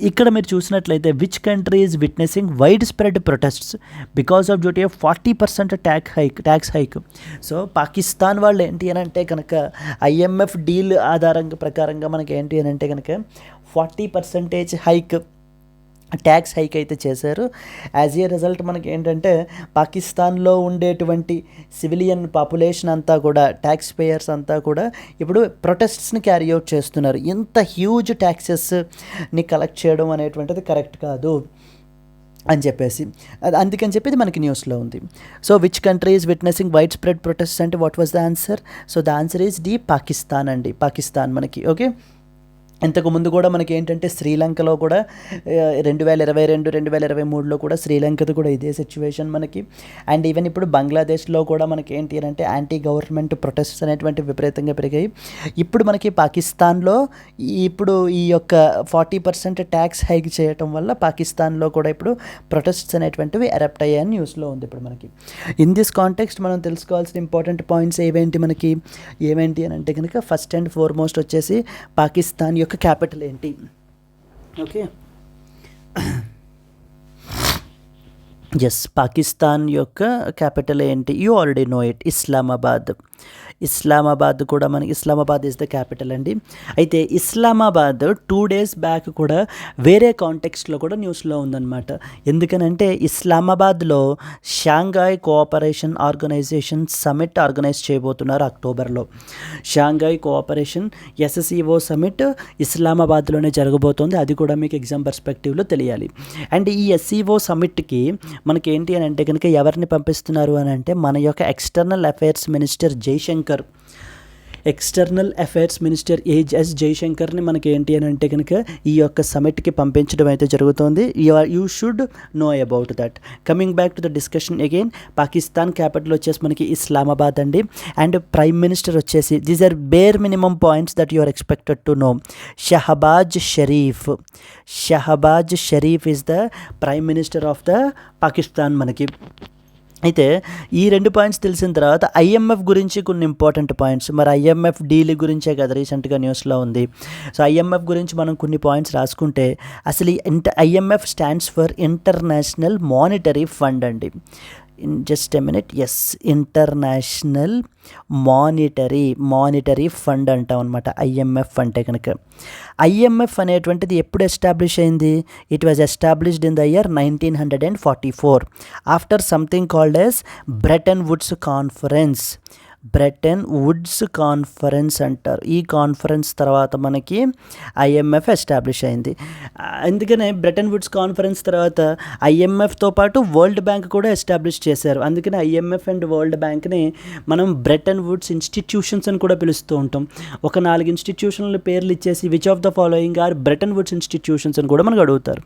ఇక్కడ మీరు చూసినట్లయితే which country is witnessing wide spread protests because of duty of 40% tax hike. So Pakistan వాళ్ళు ఏంటి అని అంటే కనుక IMF డీల్ ప్రకారంగా మనకి ఏంటి అని అంటే కనుక 40% హైక్ ట్యాక్స్ హైక్ అయితే చేశారు. యాజ్ ఏ రిజల్ట్ మనకి ఏంటంటే పాకిస్తాన్లో ఉండేటువంటి సివిలియన్ పాపులేషన్ అంతా కూడా ట్యాక్స్ పేయర్స్ అంతా కూడా ఇప్పుడు ప్రొటెస్ట్స్ని క్యారీ అవుట్ చేస్తున్నారు. ఇంత హ్యూజ్ ట్యాక్సెస్ని కలెక్ట్ చేయడం అనేటువంటిది కరెక్ట్ కాదు అని చెప్పేసి అందుకని చెప్పి ఇది మనకి న్యూస్లో ఉంది. So which country is witnessing widespread protest అంటే what was the answer? So the answer is D, Pakistan అండి. పాకిస్తాన్ మనకి. ఓకే, ఇంతకుముందు కూడా మనకి ఏంటంటే శ్రీలంకలో కూడా 2022, 2023లో కూడా శ్రీలంకది కూడా ఇదే సిచ్యువేషన్ మనకి. అండ్ ఈవెన్ ఇప్పుడు బంగ్లాదేశ్లో కూడా మనకి ఏంటి అంటే యాంటీ గవర్నమెంట్ ప్రొటెస్ట్స్ అనేటువంటి విపరీతంగా పెరిగాయి. ఇప్పుడు మనకి పాకిస్తాన్లో ఇప్పుడు ఈ యొక్క 40% ట్యాక్స్ హైక్ చేయటం వల్ల పాకిస్తాన్లో కూడా ఇప్పుడు ప్రొటెస్ట్స్ అనేటువంటివి ఎరప్ట్ అయ్యాయని న్యూస్లో ఉంది ఇప్పుడు మనకి. ఇన్ దిస్ కాంటెక్స్ట్ మనం తెలుసుకోవాల్సిన ఇంపార్టెంట్ పాయింట్స్ ఏమేంటి అని అంటే కనుక ఫస్ట్ అండ్ ఫార్మోస్ట్ వచ్చేసి పాకిస్తాన్ యొక్క క్యాపిటల్ ఏంటి? ఓకే, ఎస్, పాకిస్తాన్ యొక్క క్యాపిటల్ ఏంటి? You already know it, Islamabad. Islamabad కూడా మనకి ఇస్లామాబాద్ ఈజ్ ద క్యాపిటల్ అండి. అయితే ఇస్లామాబాద్ 2 days బ్యాక్ కూడా వేరే కాంటెక్స్ట్లో కూడా న్యూస్లో ఉందన్నమాట. ఎందుకనంటే ఇస్లామాబాద్లో Shanghai Cooperation Organisation summit organise చేయబోతున్నారు అక్టోబర్లో. షాంఘాయ్ కోఆపరేషన్ SSCO సమిట్ ఇస్లామాబాద్లోనే జరగబోతోంది. అది కూడా మీకు ఎగ్జామ్ పర్స్పెక్టివ్లో తెలియాలి. అండ్ ఈ SCO సమిట్కి మనకి ఏంటి అని అంటే కనుక ఎవరిని పంపిస్తున్నారు అని అంటే మన యొక్క external affairs minister Jaishankar, external affairs minister S జైశంకర్ని మనకి ఏంటి అని అంటే కనుక ఈ యొక్క సమిట్కి పంపించడం అయితే జరుగుతుంది. You should know about that. Coming back to the discussion again, Pakistan capital వచ్చేసి మనకి ఇస్లామాబాద్ అండి. అండ్ ప్రైమ్ మినిస్టర్ వచ్చేసి these are bare minimum points that you are expected to know. Shahbaz Sharif is the prime minister of the Pakistan మనకి. అయితే ఈ 2 పాయింట్స్ తెలిసిన తర్వాత ఐఎంఎఫ్ గురించి కొన్ని ఇంపార్టెంట్ పాయింట్స్. మరి ఐఎంఎఫ్ డీల్ గురించే కదా రీసెంట్గా న్యూస్లో ఉంది. సో ఐఎంఎఫ్ గురించి మనం కొన్ని పాయింట్స్ రాసుకుంటే అసలు ఈ IMF stands for International Monetary Fund అండి. Just a minute, yes, International Monetary Fund అంటాం అనమాట ఐఎంఎఫ్ అంటే కనుక. ఐఎంఎఫ్ అనేటువంటిది ఎప్పుడు ఎస్టాబ్లిష్ అయింది? It was established in the year 1944 after something called as Bretton Woods conference అంటారు. ఈ కాన్ఫరెన్స్ తర్వాత మనకి ఐఎంఎఫ్ ఎస్టాబ్లిష్ అయింది. అందుకనే బ్రెటన్ వుడ్స్ కాన్ఫరెన్స్ తర్వాత ఐఎంఎఫ్తో పాటు వరల్డ్ బ్యాంక్ కూడా ఎస్టాబ్లిష్ చేశారు. అందుకని ఐఎంఎఫ్ అండ్ వరల్డ్ బ్యాంక్ని మనం బ్రెటన్ వుడ్స్ ఇన్స్టిట్యూషన్స్ అని కూడా పిలుస్తూ ఉంటాం. ఒక 4 ఇన్స్టిట్యూషన్ల పేర్లు ఇచ్చేసి which of the following are Bretton Woods institutions అని కూడా మనకు అడుగుతారు.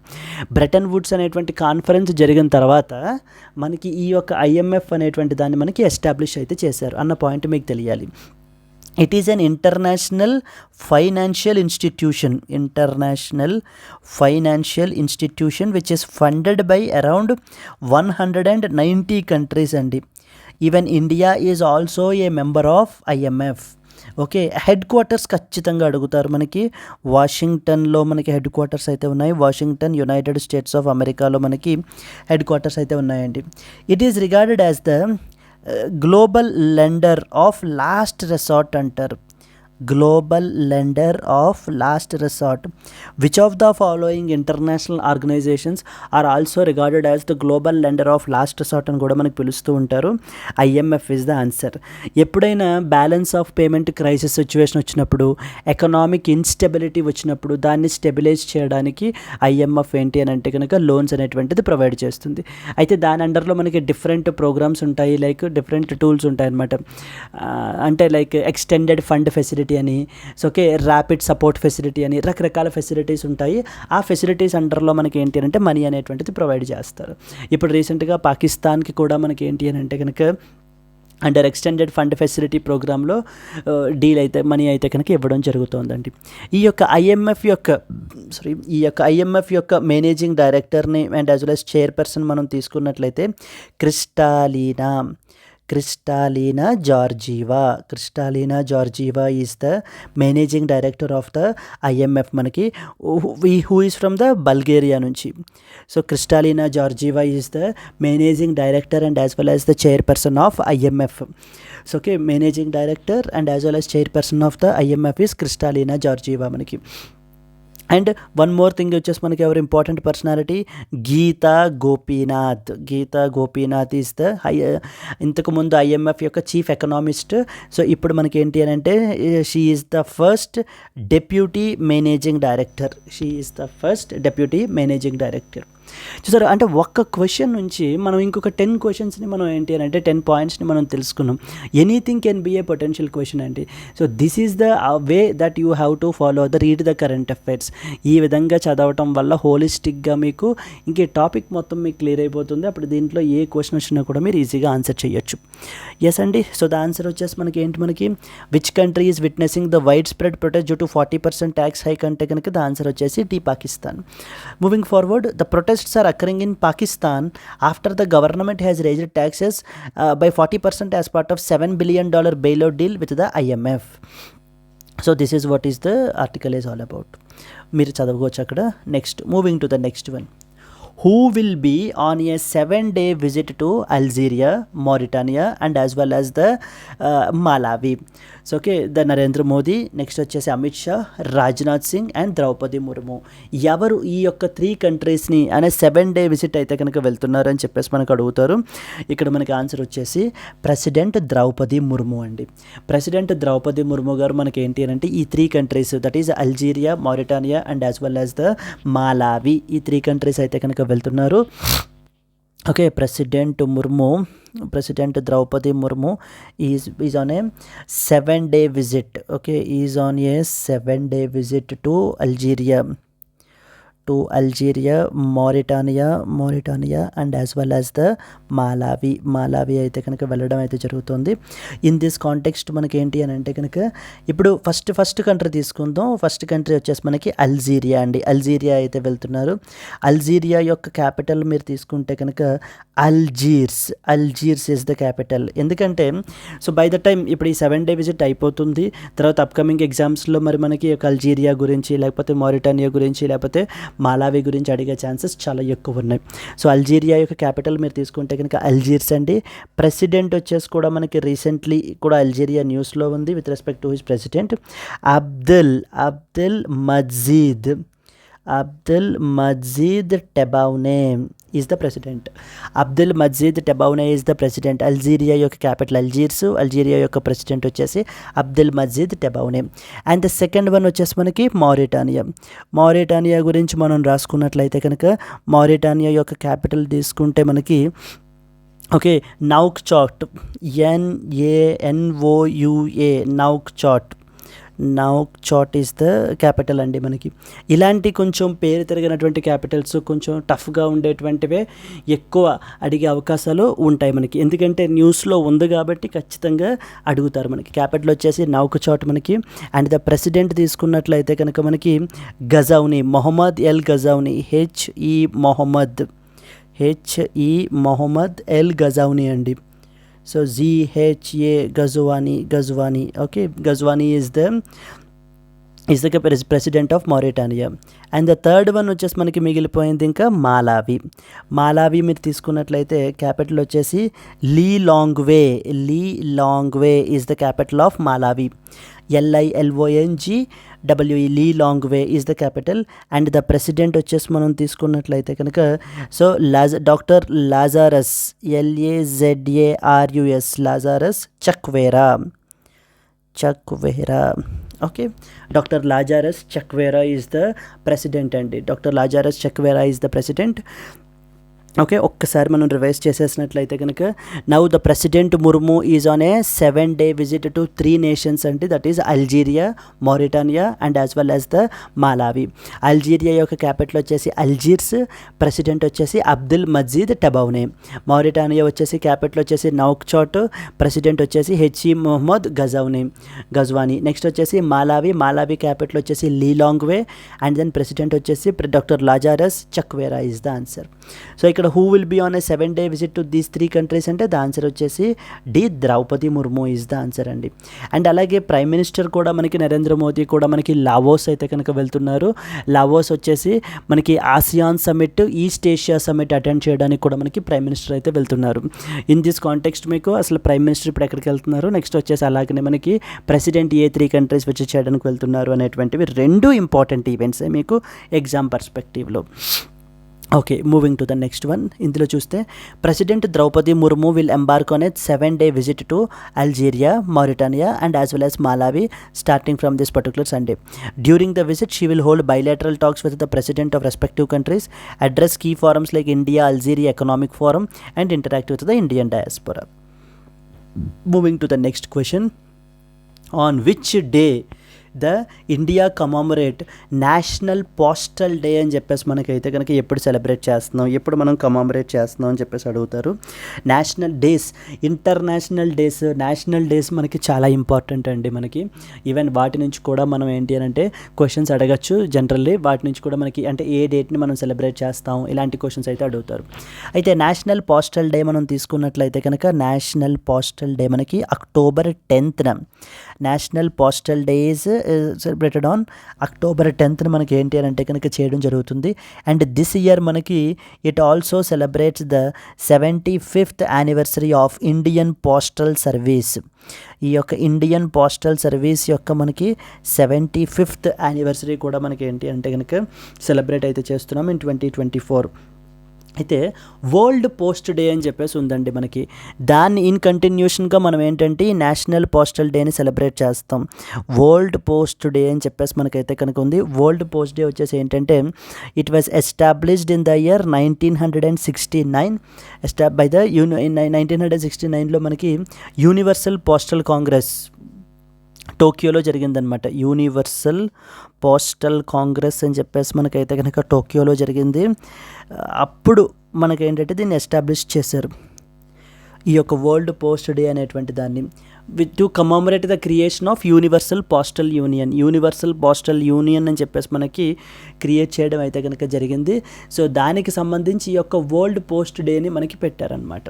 బ్రెటన్ వుడ్స్ అనేటువంటి కాన్ఫరెన్స్ జరిగిన తర్వాత మనకి ఈ యొక్క ఐఎంఎఫ్ అనేటువంటి దాన్ని మనకి ఎస్టాబ్లిష్ అయితే చేశారు అన్న పాయింట్ మీకు తెలియాలి. It is an international financial institution which is funded by around 190 countries అండి. Even India is also a member of IMF. Okay, headquarters ఖచ్చితంగా అడుగుతారు. మనకి వాషింగ్టన్లో మనకి హెడ్ క్వార్టర్స్ అయితే ఉన్నాయి. వాషింగ్టన్, యునైటెడ్ స్టేట్స్ ఆఫ్ అమెరికాలో మనకి హెడ్ క్వార్టర్స్ అయితే ఉన్నాయండి. It is regarded as the global lender of last resort అంటారు. Global lender of last resort. Which of the following international organisations are also regarded as the global lender of last resort అని కూడా మనకు పిలుస్తూ ఉంటారు. IMF is the answer. ఎప్పుడైనా balance of payment crisis situation వచ్చినప్పుడు, ఎకనామిక్ ఇన్స్టెబిలిటీ వచ్చినప్పుడు దాన్ని స్టెబిలైజ్ చేయడానికి ఐఎంఎఫ్ ఏంటి అని అంటే కనుక లోన్స్ అనేటువంటిది ప్రొవైడ్ చేస్తుంది. అయితే దాని అండర్లో మనకి డిఫరెంట్ ప్రోగ్రామ్స్ ఉంటాయి, లైక్ డిఫరెంట్ టూల్స్ ఉంటాయి అన్నమాట. అంటే లైక్ ఎక్స్టెండెడ్ ఫండ్ ఫెసిలిటీ అని, so okay, rapid support facility అని రకరకాల ఫెసిలిటీస్ ఉంటాయి. ఆ ఫెసిలిటీస్ అండర్లో మనకి ఏంటి అంటే మనీ అనేటువంటిది ప్రొవైడ్ చేస్తారు. ఇప్పుడు రీసెంట్గా పాకిస్తాన్కి కూడా మనకి ఏంటి అని అంటే కనుక అండర్ ఎక్స్టెండెడ్ ఫండ్ ఫెసిలిటీ ప్రోగ్రాంలో డీల్ అయితే మనీ అయితే కనుక ఇవ్వడం జరుగుతుందండి. ఈ యొక్క ఐఎంఎఫ్ యొక్క మేనేజింగ్ డైరెక్టర్ని and as well as chairperson మనం తీసుకున్నట్లయితే Kristalina Georgieva is the managing director of the IMF. మనకి who is from the Bulgaria నుంచి. So Kristalina Georgieva is the managing director and as well as the chairperson of IMF. So okay, managing director and as well as chairperson of the IMF is Kristalina Georgieva మనకి. అండ్ వన్ మోర్ థింగ్ వచ్చేసి మనకి ఎవరు important personality, Gita Gopinath is the ఇంతకుముందు ఐఎంఎఫ్ యొక్క చీఫ్ ఎకనామిస్ట్. సో ఇప్పుడు మనకి ఏంటి అని అంటే she is the first deputy managing director. చూసారు, అంటే ఒక్క క్వశ్చన్ నుంచి మనం ఇంకొక 10 క్వశ్చన్స్ని మనం ఏంటి అని అంటే 10 పాయింట్స్ని మనం తెలుసుకున్నాం. Anything can be a potential question అండి. So this is the way that you have to follow read the current affairs. ఈ విధంగా చదవటం వల్ల హోలిస్టిక్గా మీకు ఇంకే టాపిక్ మొత్తం మీకు క్లియర్ అయిపోతుంది. అప్పుడు దీంట్లో ఏ క్వశ్చన్ వచ్చినా కూడా మీరు ఈజీగా ఆన్సర్ చేయొచ్చు. ఎస్ అండి. సో ద ఆన్సర్ వచ్చేసి మనకి which country is witnessing the wide spread protest due to 40% tax hike అంటే కనుక ద ఆన్సర్ వచ్చేసి Pakistan. Moving forward, the protests are occurring in Pakistan after the government has raised taxes by 40% as part of $7 billion bailout deal with the IMF. So this is what is the article is all about. మీరు చదవవచ్చు అక్కడ. Next, moving to the next one. Who will be on a 7-day visit to Algeria, Mauritania and as well as the Malawi. So okay, the Narendra Modi, next వచ్చేసి అమిత్ షా, రాజ్నాథ్ సింగ్ అండ్ ద్రౌపది ముర్ము. ఎవరు ఈ యొక్క 3 కంట్రీస్ని అనే 7-day విజిట్ అయితే కనుక వెళ్తున్నారు అని చెప్పేసి మనకు అడుగుతారు. ఇక్కడ మనకి ఆన్సర్ వచ్చేసి ప్రెసిడెంట్ ద్రౌపది ముర్ము అండి. ప్రెసిడెంట్ ద్రౌపది ముర్ము గారు మనకి ఏంటి అని అంటే ఈ 3 countries, that is Algeria, Mauritania and as well as the Malawi, ఈ 3 కంట్రీస్ అయితే కనుక వెళ్తున్నారు. Okay, president Droupadi Murmu is on a 7-day visit. Okay, is on a 7-day visit to to Algeria, Mauritania and as well as the Malawi అయితే కనుక వెళ్ళడం అయితే జరుగుతుంది. ఇన్ దిస్ కాంటెక్స్ట్ మనకి ఏంటి అని అంటే కనుక ఇప్పుడు ఫస్ట్ కంట్రీ తీసుకుందాం. ఫస్ట్ కంట్రీ వచ్చేసి మనకి అల్జీరియా అండి. అల్జీరియా అయితే వెళ్తున్నారు. అల్జీరియా యొక్క క్యాపిటల్ మీరు తీసుకుంటే కనుక అల్జీర్స్ ఇస్ ద క్యాపిటల్. ఎందుకంటే సో బై ద టైం ఇప్పుడు ఈ 7 day విజిట్ అయిపోతుంది, తర్వాత అప్కమింగ్ ఎగ్జామ్స్లో మరి మనకి ఒక అల్జీరియా గురించి లేకపోతే మౌరిటానియా గురించి లేకపోతే మాలావి గురించి అడిగే ఛాన్సెస్ చాలా ఎక్కువ ఉన్నాయి. సో అల్జీరియా యొక్క క్యాపిటల్ మీరు తీసుకుంటే కనుక అల్జీర్స్ అండి. ప్రెసిడెంట్ వచ్చేసి కూడా మనకి రీసెంట్లీ కూడా అల్జీరియా న్యూస్లో ఉంది with respect to his president Abdelmadjid Tebboune is the president. Abdelmadjid Tebboune is the president. Algeria యొక్క క్యాపిటల్ అల్జీరియా యొక్క ప్రెసిడెంట్ వచ్చేసి Abdelmadjid Tebboune. And the second one వచ్చేసి మనకి మౌరిటానియా గురించి మనం రాసుకున్నట్లయితే కనుక మౌరిటానియా యొక్క క్యాపిటల్ తీసుకుంటే మనకి okay Nouakchott, NANOUA Nouakchott is the capital అండి. మనకి ఇలాంటి కొంచెం పేరు తిరిగినటువంటి క్యాపిటల్స్ కొంచెం టఫ్గా ఉండేటువంటివే ఎక్కువ అడిగే అవకాశాలు ఉంటాయి మనకి. ఎందుకంటే న్యూస్లో ఉంది కాబట్టి ఖచ్చితంగా అడుగుతారు మనకి. క్యాపిటల్ వచ్చేసి నౌక్చాట్ మనకి. అండ్ ద ప్రెసిడెంట్ తీసుకున్నట్లయితే కనుక మనకి Ghazouani, Mohamed el Ghazouani, HE Mohamed el Ghazouani అండి. So ZHA Ghazouani. Okay, Ghazouani is the president of Mauritania. And the third one వచ్చేసి మనకి మిగిలిపోయింది ఇంకా మాలావి మీరు తీసుకున్నట్లయితే క్యాపిటల్ వచ్చేసి Lilongwe is the capital of Malawi. LILONGWE Lilongwe is the capital. And the president వచ్చేసి మనం తీసుకున్నట్లయితే కనుక so doctor Lazarus Lazarus Chakwera. Okay, doctor Lazarus Chakwera is the president అండి. Doctor Lazarus Chakwera is the president. Okay, ఒక్కసారి మనం రివైజ్ చేసేసినట్లయితే కనుక now the president Murmu is on a 7 day visit to 3 nations అండి. That is Algeria, Mauritania and as well as the Malawi. Algeria యొక్క క్యాపిటల్ వచ్చేసి అల్జీర్స్, ప్రెసిడెంట్ వచ్చేసి అబ్దుల్ మజీద్ టెబౌనే. మౌరిటానియా వచ్చేసి క్యాపిటల్ వచ్చేసి నౌక్చాట్, ప్రెసిడెంట్ వచ్చేసి HE మొహమ్మద్ గజ్వాని. నెక్స్ట్ వచ్చేసి మాలావి క్యాపిటల్ వచ్చేసి లీలాంగ్వే అండ్ దెన్ ప్రెసిడెంట్ వచ్చేసి doctor Lazarus Chakwera is the answer. So ఇక్కడ who will be on a 7 day visit to these 3 countries అంటే ద ఆన్సర్ వచ్చేసి the Droupadi Murmu is the answer అండి. అండ్ అలాగే ప్రైమ్ మినిస్టర్ కూడా మనకి నరేంద్ర మోదీ కూడా మనకి లావోస్ అయితే కనుక వెళ్తున్నారు. లావోస్ వచ్చేసి మనకి ASEAN summit, east Asia summit attend చేయడానికి కూడా మనకి ప్రైమ్ మినిస్టర్ అయితే వెళ్తున్నారు. ఇన్ దిస్ కాంటెక్స్ట్ మీకు అసలు ప్రైమ్ మినిస్టర్ ఇప్పుడు ఎక్కడికి వెళ్తున్నారు, నెక్స్ట్ వచ్చేసి అలాగనే మనకి ప్రెసిడెంట్ ఏ 3 countries విజిట్ చేయడానికి వెళ్తున్నారు అనేటువంటివి 2 ఇంపార్టెంట్ ఈవెంట్సే మీకు ఎగ్జామ్ పర్స్పెక్టివ్లో. Okay, moving to the next one. ఇందులో చూస్తే president Droupadi Murmu will embark on a 7 day visit to Algeria, Mauritania and as well as Malawi starting from this particular Sunday. During the visit she will hold bilateral talks with the president of respective countries, address key forums like India Algeria Economic Forum and interact with the Indian diaspora. Moving to the next question. On which day the India commemorate national postal day అని చెప్పేసి మనకైతే కనుక ఎప్పుడు సెలబ్రేట్ చేస్తున్నాం, ఎప్పుడు మనం కమామరేట్ చేస్తున్నాం అని చెప్పేసి అడుగుతారు. నేషనల్ డేస్, ఇంటర్నేషనల్ డేస్ మనకి చాలా ఇంపార్టెంట్ అండి. మనకి ఈవెన్ వాటి నుంచి కూడా మనం ఏంటి అని అంటే క్వశ్చన్స్ అడగచ్చు. జనరల్లీ వాటి నుంచి కూడా మనకి అంటే ఏ డేట్ని మనం సెలబ్రేట్ చేస్తాం ఇలాంటి క్వశ్చన్స్ అయితే అడుగుతారు. అయితే నేషనల్ పోస్టల్ డే మనం తీసుకున్నట్లయితే కనుక నేషనల్ పోస్టల్ డే మనకి October 10th. National postal day is celebrated on October 10th మనకి ఏంటి అని అంటే కనుక చేయడం జరుగుతుంది. అండ్ దిస్ ఇయర్ మనకి it also celebrates the 75th anniversary of Indian postal service. ఈ యొక్క ఇండియన్ పోస్టల్ సర్వీస్ యొక్క మనకి 75th anniversary కూడా మనకి ఏంటి అంటే కనుక సెలబ్రేట్ అయితే చేస్తున్నాం ఇన్ 2024. అయితే వరల్డ్ పోస్ట్ డే అని చెప్పేసి ఉందండి మనకి. దాన్ని ఇన్ కంటిన్యూషన్గా మనం ఏంటంటే ఈ నేషనల్ పోస్టల్ డేని సెలబ్రేట్ చేస్తాం. వరల్డ్ పోస్ట్ డే అని చెప్పేసి మనకైతే కనుక ఉంది. వరల్డ్ పోస్ట్ డే వచ్చేసి ఏంటంటే it was established in the year 1969 by the 1969లో మనకి యూనివర్సల్ పోస్టల్ కాంగ్రెస్ టోక్యోలో జరిగిందనమాట. యూనివర్సల్ పోస్టల్ కాంగ్రెస్ అని చెప్పేసి మనకైతే కనుక టోక్యోలో జరిగింది. అప్పుడు మనకేంటంటే దీన్ని ఎస్టాబ్లిష్ చేశారు, ఈ యొక్క వరల్డ్ పోస్ట్ డే అనేటువంటి దాన్ని, with to commemorate the creation of universal postal union అని చెప్పేసి మనకి క్రియేట్ చేయడం అయితే కనుక జరిగింది. సో దానికి సంబంధించి ఈ యొక్క వరల్డ్ పోస్ట్ డేని మనకి పెట్టారనమాట.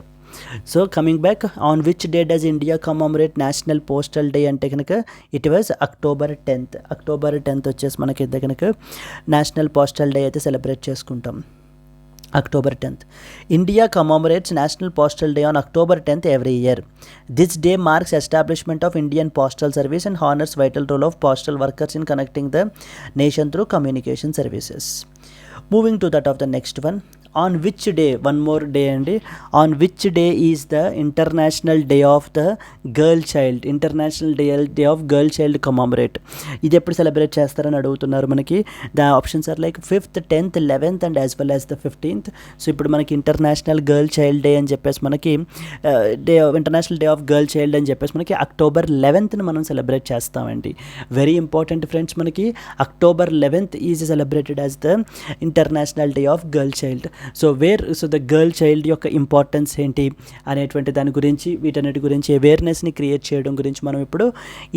So coming back, on which day does India commemorate national postal day అంటే కనుక it was October 10th. October 10th వచ్చేసి మనకైతే కనుక నేషనల్ పోస్టల్ డే అయితే సెలబ్రేట్ చేసుకుంటాం. October 10th. India commemorates National Postal Day on October 10th every year. This day marks establishment of Indian Postal Service and honors vital role of postal workers in connecting the nation through communication services. Moving to that of the next one. On which day, one more day అండి, on which day is the International Day of the Girl Child, International Day of Girl Child commemorate? ఇది ఎప్పుడు సెలబ్రేట్ చేస్తారని అడుగుతున్నారు మనకి. The options are like 5th, 10th, 11th and as well as the 15th. So ఇప్పుడు మనకి ఇంటర్నేషనల్ గర్ల్ చైల్డ్ డే అని చెప్పేసి మనకి international day of girl child అని చెప్పేసి మనకి October 11th మనం సెలబ్రేట్ చేస్తామండి. వెరీ ఇంపార్టెంట్ ఫ్రెండ్స్, మనకి October 11th is celebrated as the international day of girl child. So the girl child యొక్క ఇంపార్టెన్స్ ఏంటి అనేటువంటి దాని గురించి, వీటన్నిటి గురించి అవేర్నెస్ని క్రియేట్ చేయడం గురించి మనం ఇప్పుడు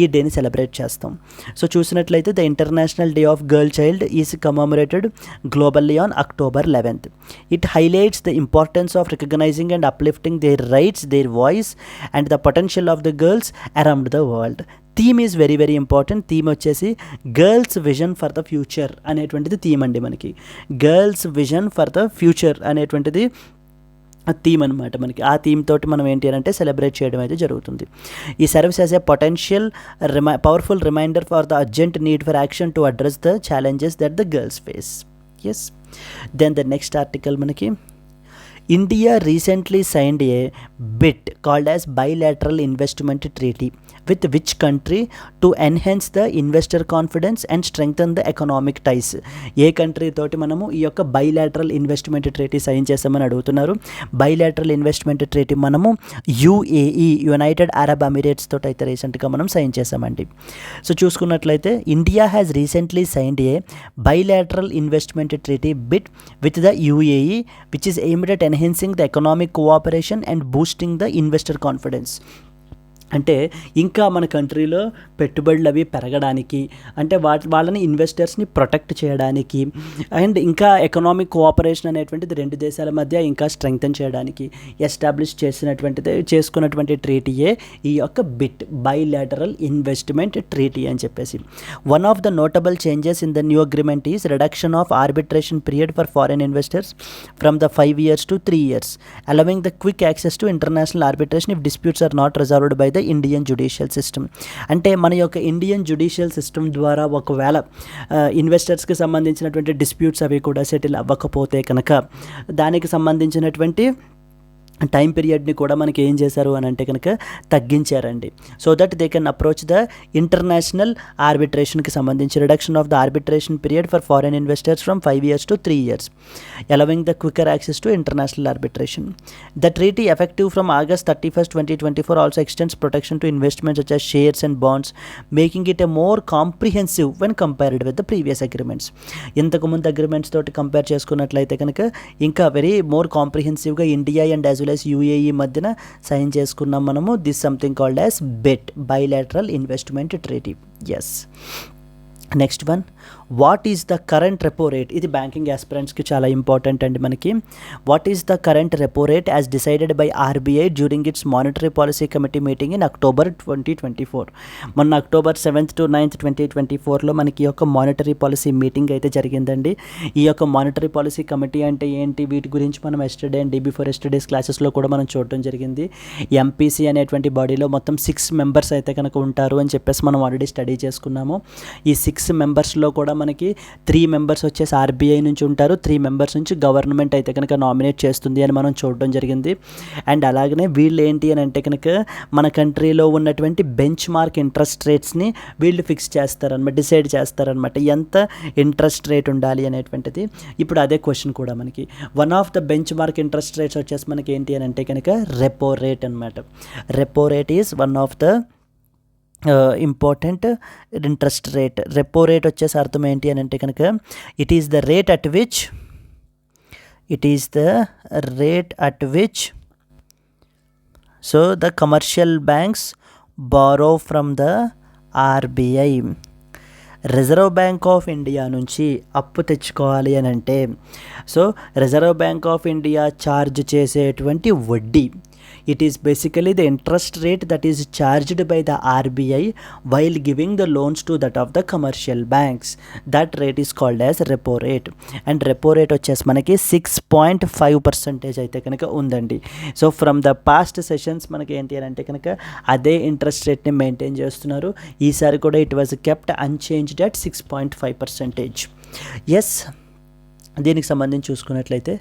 ఈ డేని సెలబ్రేట్ చేస్తాం. సో చూసినట్లయితే the international day of girl child is commemorated globally on October 11th. It highlights the importance of recognising and uplifting their rights, their voice and the potential of the girls around the world. Theme is very very important. Theme వచ్చేసి girls vision for the future అనేటువంటిది థీమ్ అండి. మనకి girls vision for the future అనేటువంటిది థీమ్ అనమాట. మనకి ఆ థీమ్ తోటి మనం ఏంటి అని అంటే సెలబ్రేట్ చేయడం అయితే జరుగుతుంది. ఈ service as a potential powerful reminder for the urgent need for action to address the challenges that the girls face. Yes, then the next article మనకి, India recently signed a BIT called as Bilateral Investment Treaty with which country to enhance the investor confidence and strengthen the economic ties? A country తోటి మనము ఈ యొక్క బైలాటరల్ ఇన్వెస్ట్మెంట్ ట్రీటీ సైన్ చేస్తామని అడుగుతున్నారు. బైలాటరల్ ఇన్వెస్ట్మెంట్ ట్రీటీ మనము UAE, యునైటెడ్ అరబ్ ఎమిరేట్స్ తోటి అయితే రీసెంట్గా మనం సైన్ చేసామండి. సో చూసుకున్నట్లయితే India has recently signed a bilateral investment treaty BIT with the UAE which is aimed at enhancing the economic cooperation and boosting the investor confidence. అంటే ఇంకా మన కంట్రీలో పెట్టుబడులు అవి పెరగడానికి, అంటే వాళ్ళని ఇన్వెస్టర్స్ని ప్రొటెక్ట్ చేయడానికి, అండ్ ఇంకా ఎకనామిక్ కోఆపరేషన్ అనేటువంటిది రెండు దేశాల మధ్య ఇంకా స్ట్రెంగ్తన్ చేయడానికి ఎస్టాబ్లిష్ చేసుకున్నటువంటి ట్రీటీయే ఈ యొక్క BIT, బైలాటరల్ ఇన్వెస్ట్మెంట్ ట్రీటీ అని చెప్పేసి. One of the notable changes in the new agreement is reduction of arbitration period for foreign investors from the 5 years to 3 years, allowing the quick access to international arbitration if disputes are not resolved by the Indian judicial system. అంటే మన యొక్క ఇండియన్ జ్యుడిషియల్ సిస్టమ్ ద్వారా ఒకవేళ ఇన్వెస్టర్స్కి సంబంధించినటువంటి డిస్ప్యూట్స్ అవి కూడా సెటిల్ అవ్వకపోతే కనుక దానికి సంబంధించినటువంటి టైం పీరియడ్ని కూడా మనకి ఏం చేశారు అని అంటే కనుక తగ్గించారండి. So that they can approach the international ఆర్బిట్రేషన్కి సంబంధించి reduction of the arbitration period for foreign investors from 5 years to 3 years, allowing the quicker access to international arbitration. The treaty effective from August 31st, 2024 also extends protection to investments such as shares and bonds, making it a more comprehensive when compared with the previous agreements. ఇంతకు ముందు అగ్రిమెంట్స్ తోటి కంపేర్ చేసుకున్నట్లయితే కనుక ఇంకా very more కాంప్రిహెన్సివ్గా India and as well as UAE మధ్యన సైన్ చేసుకున్నాం మనము. This something called as BIT, bilateral investment treaty. Yes, next one, what is the current repo rate? ఇది బ్యాంకింగ్ ఆస్పిరెంట్స్కి చాలా ఇంపార్టెంట్ అండి మనకి. What is the current repo rate as decided by RBI during its monetary policy committee meeting in October 2024. మొన్న October 7th to 9th 2024లో మనకి ఈ యొక్క మానిటరీ పాలసీ మీటింగ్ అయితే జరిగిందండి. ఈ యొక్క మానిటరీ పాలసీ కమిటీ అంటే ఏంటి, వీటి గురించి మనం yesterday and day before yesterday's క్లాసెస్లో కూడా మనం చూడడం జరిగింది. MPC అనేటువంటి బాడీలో మొత్తం 6 members అయితే కనుక ఉంటారు అని చెప్పేసి మనం ఆల్రెడీ స్టడీ చేసుకున్నాము. ఈ 6 members కూడా మనకి 3 members వచ్చేసి RBI నుంచి ఉంటారు, 3 members నుంచి గవర్నమెంట్ అయితే కనుక నామినేట్ చేస్తుంది అని మనం చూడడం జరిగింది. అండ్ అలాగనే వీళ్ళు ఏంటి అని అంటే కనుక మన కంట్రీలో ఉన్నటువంటి బెంచ్ మార్క్ ఇంట్రెస్ట్ రేట్స్ని వీళ్ళు ఫిక్స్ చేస్తారనమాట, డిసైడ్ చేస్తారనమాట ఎంత ఇంట్రెస్ట్ రేట్ ఉండాలి అనేటువంటిది. ఇప్పుడు అదే క్వశ్చన్ కూడా మనకి one of the benchmark interest rates వచ్చేసి మనకి ఏంటి అని అంటే కనుక రెపో రేట్ అనమాట. Repo rate is one of the important interest rate. Repo rate వచ్చేసి అర్థం ఏంటి అని అంటే కనుక it is the rate at which so the commercial banks borrow from the RBI. Reserve bank of India నుంచి అప్పు తెచ్చుకోవాలి అని అంటే so reserve bank of India charge చేసేటువంటి వడ్డీ, it is basically the interest rate that is charged by the RBI while giving the loans to that of the commercial banks. That rate is called as repo rate. And repo rate వచ్చేసి మనకి 6.5% అయితే కనుక ఉందండి. So from the past sessions మనకి ఏంటి అని అంటే కనుక అదే ఇంట్రెస్ట్ రేట్ని మెయింటైన్ చేస్తున్నారు. ఈసారి కూడా it was kept unchanged at 6.5%. Yes, దీనికి సంబంధించి చూసుకున్నట్లయితే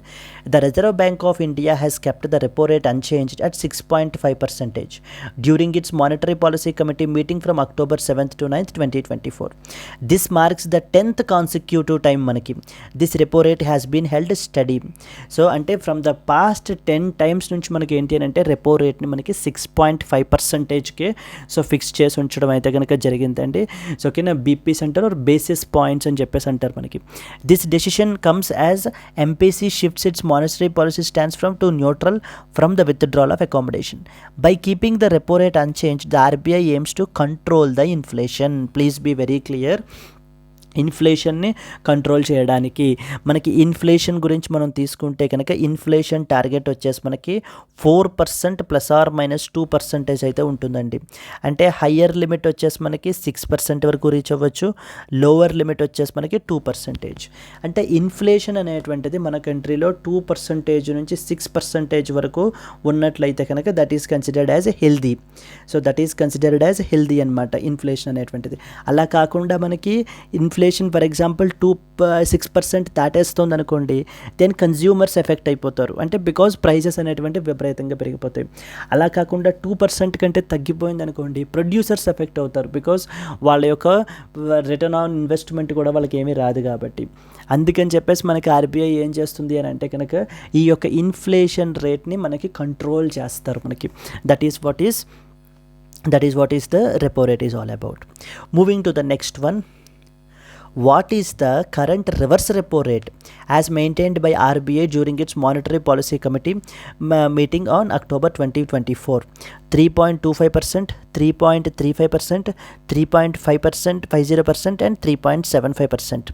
the reserve bank of India has kept the repo rate unchanged at 6.5% during its monetary policy committee meeting from October 7th to 9th, 2024. This marks the 10th consecutive time మనకి this repo rate has been held steady. So అంటే ఫ్రమ్ ద పాస్ట్ 10 times నుంచి మనకి ఏంటి అని అంటే రెపో రేట్ని మనకి 6.5%కే సో ఫిక్స్ చేసి ఉంచడం అయితే కనుక జరిగిందండి. సో ఓకేనా, బీపీస్ అంటారు, బేసిస్ పాయింట్స్ అని చెప్పేసి అంటారు మనకి. This decision comes as MPC shifts its monetary policy stance to neutral from the withdrawal of accommodation. By keeping the repo rate unchanged, the RBI aims to control the inflation. Please be very clear. ఇన్ఫ్లేషన్ని కంట్రోల్ చేయడానికి మనకి ఇన్ఫ్లేషన్ గురించి మనం తీసుకుంటే కనుక ఇన్ఫ్లేషన్ టార్గెట్ వచ్చేసి మనకి 4% ±2% అయితే ఉంటుందండి. అంటే హయ్యర్ లిమిట్ వచ్చేసి మనకి 6% వరకు రీచ్ అవ్వచ్చు, లోవర్ లిమిట్ వచ్చేసి మనకి 2%. అంటే ఇన్ఫ్లేషన్ అనేటువంటిది మన కంట్రీలో 2% నుంచి 6% వరకు ఉన్నట్లయితే కనుక that is considered as healthy. So that is considered as healthy అనమాట ఇన్ఫ్లేషన్ అనేటువంటిది. అలా కాకుండా మనకి ఇన్ఫ్లేషన్ ఫర్ ఎగ్జాంపుల్ 6% దాటేస్తుంది అనుకోండి, దెన్ కన్జ్యూమర్స్ ఎఫెక్ట్ అయిపోతారు. అంటే బికాజ్ ప్రైజెస్ అనేటువంటి విపరీతంగా పెరిగిపోతాయి. అలా కాకుండా 2% కంటే తగ్గిపోయింది అనుకోండి, ప్రొడ్యూసర్స్ ఎఫెక్ట్ అవుతారు. బికాజ్ వాళ్ళ యొక్క రిటర్న్ ఆన్ ఇన్వెస్ట్మెంట్ కూడా వాళ్ళకి ఏమీ రాదు కాబట్టి. అందుకని చెప్పేసి మనకి ఆర్బీఐ ఏం చేస్తుంది అని అంటే కనుక ఈ యొక్క ఇన్ఫ్లేషన్ రేట్ని మనకి కంట్రోల్ చేస్తారు మనకి. That is what is the repo rate is all about. Moving to the next one. What is the current reverse repo rate as maintained by RBI during its monetary policy committee meeting on October 2024? 3.25%, 3.35%, 3.5%, 50% and 3.75%.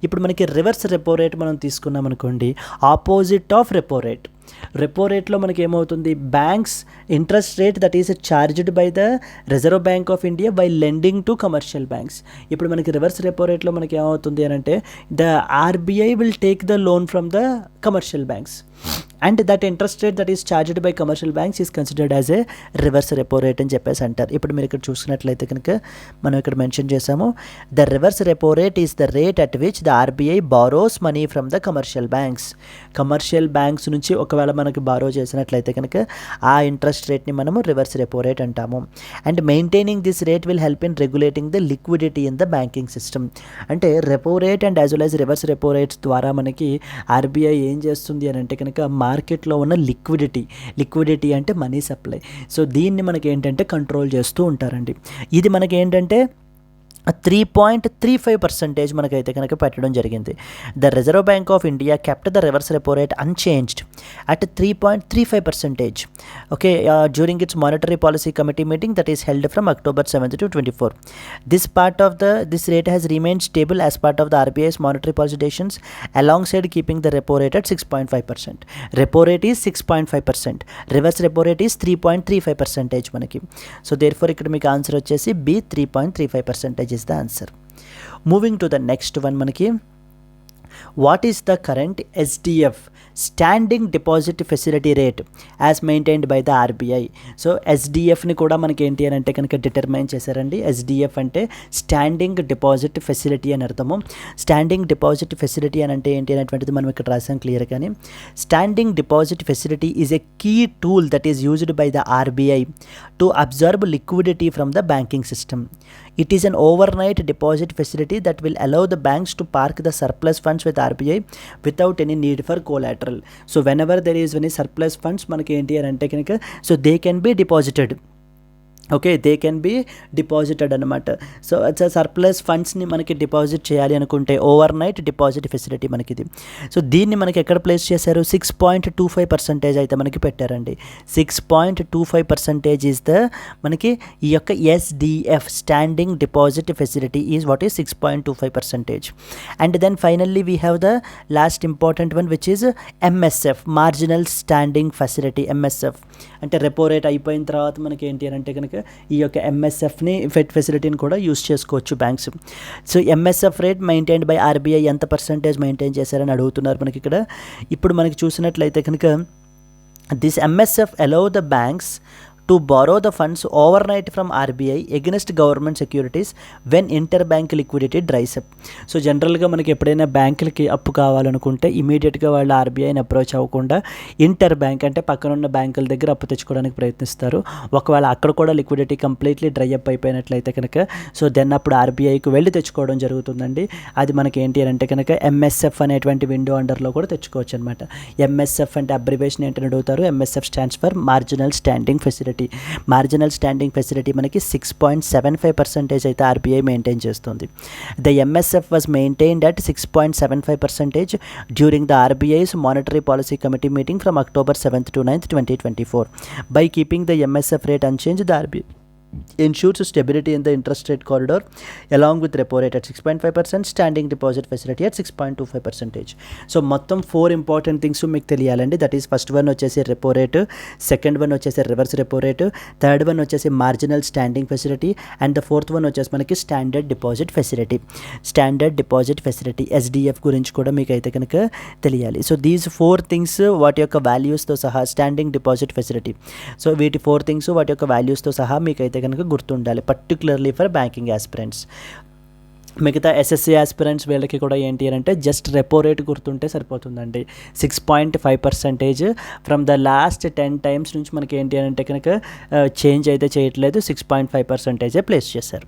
ఇప్పుడు మనకి రివర్స్ రెపో రేట్ మనం తీసుకున్నాం అనుకోండి, opposite of repo rate. Repo రేట్లో మనకి ఏమవుతుంది, banks interest rate that is charged by the reserve bank of India by lending to commercial banks. ఇప్పుడు మనకి రివర్స్ రెపో రేట్లో మనకి ఏమవుతుంది అని అంటే the RBI will take the loan from the commercial banks and that interest rate that is charged by commercial banks is considered as a reverse repo rate అని చెప్పేసి అంటారు. ఇప్పుడు మీరు ఇక్కడ చూసుకున్నట్లయితే కనుక మనం ఇక్కడ మెన్షన్ చేసాము, the reverse repo rate is the rate at which the RBI borrows money from the commercial banks. Commercial banks నుంచి ఒకవేళ మనకి బారో చేసినట్లయితే కనుక ఆ ఇంట్రెస్ట్ రేట్ని మనము రివర్స్ రెపో రేట్ అంటాము. And maintaining this rate will help in regulating the liquidity in the banking system. అంటే repo rate and as well as reverse repo rates ద్వారా మనకి ఆర్బీఐ ఏం చేస్తుంది అని అంటే కనుక మార్కెట్లో ఉన్న లిక్విడిటీ అంటే మనీ సప్లై. సో దీన్ని మనకి ఏంటంటే కంట్రోల్ చేస్తూ ఉంటారండి. ఇది మనకి ఏంటంటే 3.35% మనకైతే కనుక పెట్టడం జరిగింది. The reserve bank of India kept the reverse repo rate unchanged at 3.35%. Okay, during its monetary policy committee meeting that is held from October 7th to 24. This rate has remained stable as part of the RBI's monetary policy decisions alongside keeping the repo rate at 6.5%. Repo rate is 6.5%. Reverse repo rate is 3.35% మనకి. సో therefore ఇక్కడ మీకు ఆన్సర్ వచ్చేసి B 3.35% is the answer. Moving to the next one మనకి, what is the current SDF standing deposit facility rate as maintained by the RBI? So ఎస్డిఎఫ్ని కూడా మనకి ఏంటి అని అంటే కనుక డిటర్మైన్ చేశారండి. ఎస్డిఎఫ్ అంటే స్టాండింగ్ డిపాజిట్ ఫెసిలిటీ అని అర్థము. స్టాండింగ్ డిపాజిట్ ఫెసిలిటీ అని అంటే ఏంటి అనేటువంటిది మనం ఇక్కడ రాసాం క్లియర్గానే. Standing deposit facility is a key tool that is used by the RBI to absorb liquidity from the banking system. It is an overnight deposit facility that will allow the banks to park the surplus funds with RBI without any need for collateral. So whenever there is any surplus funds మనకి ఏంటి అని అంటే కనుక so they can be deposited okay, they can be deposited అనమాట. సో సర్ప్లస్ ఫండ్స్ని మనకి డిపాజిట్ చేయాలి అనుకుంటే ఓవర్ నైట్ డిపాజిట్ ఫెసిలిటీ మనకిది. సో దీన్ని మనకి ఎక్కడ ప్లేస్ చేశారు, 6.25% అయితే మనకి పెట్టారండి. 6.25% ఈజ్ ద మనకి ఈ యొక్క SDF standing deposit facility is what is 6.25%. And then finally we have the last important one which is MSF, marginal standing facility. MSF అంటే రెపో రేట్ అయిపోయిన తర్వాత మనకి ఏంటి అని అంటే కనుక ఈ యొక్క ఎంఎస్ఎఫ్ని ఫెసిలిటీని కూడా యూస్ చేసుకోవచ్చు banks. So MSF rate maintained by RBI ఎంత పర్సంటేజ్ మెయింటైన్ చేశారని అడుగుతున్నారు మనకి ఇక్కడ. ఇప్పుడు మనకి చూసినట్లయితే కనుక this MSF allow the banks to borrow the funds overnight from RBI against government securities when interbank liquidity dries up. So జనరల్గా మనకి ఎప్పుడైనా బ్యాంకులకి అప్పు కావాలనుకుంటే ఇమీడియట్గా వాళ్ళు ఆర్బీఐని అప్రోచ్ అవ్వకుండా ఇంటర్ బ్యాంక్ అంటే పక్కనున్న బ్యాంకుల దగ్గర అప్పు తెచ్చుకోవడానికి ప్రయత్నిస్తారు. ఒకవేళ అక్కడ కూడా లిక్విడిటీ కంప్లీట్లీ డ్రై అప్ అయిపోయినట్లయితే కనుక సో దెన్ అప్పుడు ఆర్బీఐకి వెళ్ళి తెచ్చుకోవడం జరుగుతుందండి. అది మనకి ఏంటి అంటే కనుక ఎంఎస్ఎఫ్ అనేటువంటి విండో అండర్లో కూడా తెచ్చుకోవచ్చు అనమాట. ఎంఎస్ఎఫ్ అంటే అబ్రివేషన్ ఏంటని అడుగుతారు. MSF stands for marginal standing facility. Marginal standing facility మనకి 6.75% అయితే ఆర్బీఐ మెయింటైన్ చేస్తుంది. The MSF was maintained at 6.75% during the RBI's monetary policy committee meeting from October 7th to 9th, 2024. By keeping the MSF rate unchanged, the RBI ensures stability in the interest rate corridor along with repo rate at 6.5%, standing deposit facility at 6.25%. So మొత్తం 4 ఇంపార్టెంట్ థింగ్స్ మీకు తెలియాలండి. దట్ ఈస్ ఫస్ట్ వన్ వచ్చేసి రెపో రేటు, సెకండ్ వన్ వచ్చేసి reverse repo rate, third one వచ్చేసి marginal standing facility, and the fourth one వచ్చేసి మనకి standard deposit facility. Standard deposit facility SDF గురించి కూడా మీకు అయితే కనుక తెలియాలి. సో దీస్ 4 థింగ్స్ వాటి యొక్క వాల్యూస్తో సహా, స్టాండింగ్ డిపాజిట్ ఫెసిలిటీ, సో వీటి 4 థింగ్స్ వాటి యొక్క వాల్యూస్తో సహా మీకు అయితే కనుక గుర్తుండాలి, పర్టికులర్లీ ఫర్ బ్యాంకింగ్ ఆస్పిరెంట్స్. మిగతా ఎస్ఎస్సి ఆస్పిరెంట్స్ వీళ్ళకి కూడా ఏంటి అని అంటే జస్ట్ రెపో రేట్ గుర్తుంటే సరిపోతుందండి. 6.5% ఫ్రమ్ ద లాస్ట్ 10 times నుంచి మనకి ఏంటి అని అంటే కనుక చేంజ్ అయితే చేయట్లేదు, 6.5% ప్లేస్ చేశారు.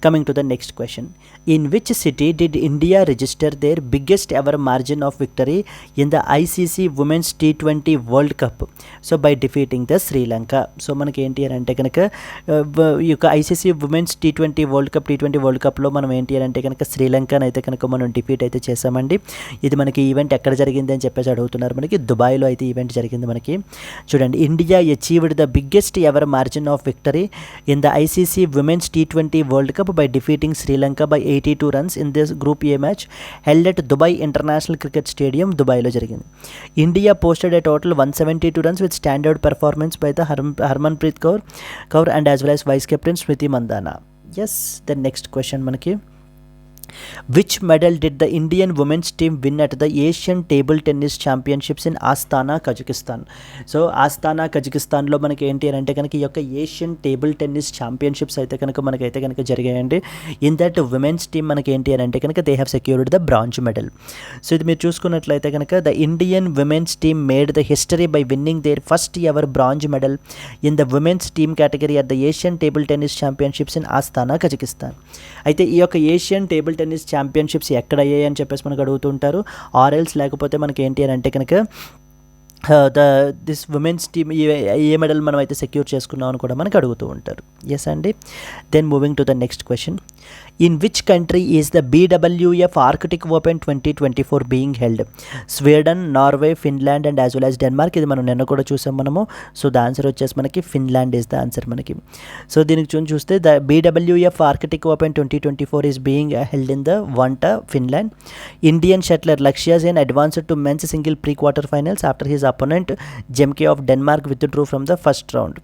Coming to the next question, in which city did India register their biggest ever margin of victory in the ICC women's T20 world cup so by defeating the Sri Lanka. So మనకి ఏంటి అని అంటే కనుక ఈ యొక్క ఐసీసీ ఉమెన్స్ T20 వరల్డ్ కప్లో మనం ఏంటి అని అంటే కనుక శ్రీలంకను అయితే కనుక మనం డిఫీట్ అయితే చేసామండి. ఇది మనకి ఈవెంట్ ఎక్కడ జరిగింది అని చెప్పేసి అడుగుతున్నారు. మనకి దుబాయ్లో అయితే ఈవెంట్ జరిగింది. మనకి చూడండి, India achieved the biggest ever margin of victory in the ICC women's T20 world cup by defeating Sri Lanka by 82 runs in this group A match held at Dubai international cricket stadium, దుబాయ్లో జరిగింది. India posted a total 172 runs with standard performance by the Harmanpreet Kaur and as well as vice captain Smriti Mandhana. Yes, the next question మనకి, which medal did the Indian women's team win at the Asian Table Tennis Championships in Astana, Kazakhstan? So Astana కజకిస్తాన్లో మనకి ఏంటి అని అంటే కనుక ఈ యొక్క ఏషియన్ టేబుల్ టెన్నిస్ ఛాంపియన్షిప్స్ అయితే కనుక మనకైతే కనుక జరిగాయండి. ఇన్ దట్ ఉమెన్స్ టీమ్ మనకి ఏంటి అని అంటే కనుక they have secured the bronze medal. So ఇది మీరు చూసుకున్నట్లయితే కనుక the Indian women's team made the history by winning their first ever bronze medal in the women's team category at the Asian table tennis championships in Astana, Kazakhstan. అయితే ఈ యొక్క ఏషియన్ టేబుల్ టెన్నిస్ ఛాంపియన్షిప్స్ ఎక్కడ అయ్యాయి అని చెప్పేసి మనకు అడుగుతుంటారు. ఆర్ఎల్స్ లేకపోతే మనకి ఏంటి అని అంటే కనుక this women's team A medal మనం అయితే సెక్యూర్ చేసుకున్నాం అని కూడా మనకు అడుగుతూ ఉంటారు. ఎస్ అండి. Then moving to the next question, in which country is the BWF Arctic open 2024 being held? Sweden, Norway, Finland and as well as Denmark. ఇది మనం నిన్న కూడా చూసాం మనము. సో ద ఆన్సర్ వచ్చేసి మనకి ఫిన్లాండ్ ఈజ్ ద ఆన్సర్ మనకి. సో దీనికి చూస్తే the BWF Arctic open 2024 is being held in the Finland. Indian shuttler Lakshya Sen advanced to men's single pre quarter finals after his opponent Jemke of Denmark withdrew from the first round.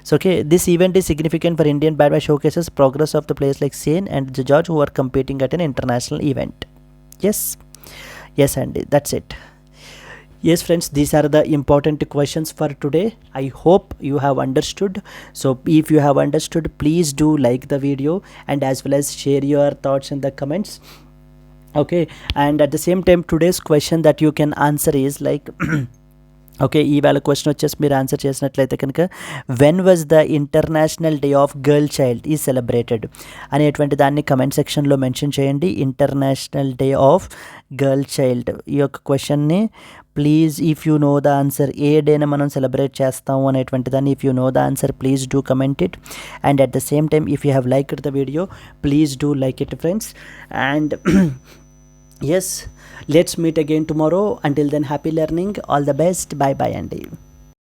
So okay, this event is significant for Indian badminton, showcases progress of the players like Sen and George who are competing at an international event. Yes Andy, that's it. Yes friends, these are the important questions for today. I hope you have understood. So if you have understood, please do like the video and as well as share your thoughts in the comments. Okay, and at the same time today's question that you can answer is like okay, ఈవేళ క్వశ్చన్ వచ్చేసి మీరు ఆన్సర్ చేసినట్లయితే కనుక when was the international day of girl child ఈ సెలబ్రేటెడ్ అనేటువంటి దాన్ని కమెంట్ సెక్షన్లో మెన్షన్ చేయండి. International day of girl child ఈ యొక్క క్వశ్చన్ని please if you know the answer, ఏ డేని మనం సెలబ్రేట్ చేస్తాము అనేటువంటి దాన్ని if you know the answer please do comment it. And at the same time if you have liked the video please do like it friends. And yes, let's meet again tomorrow. Until then, happy learning. All the best. Bye bye, Andy.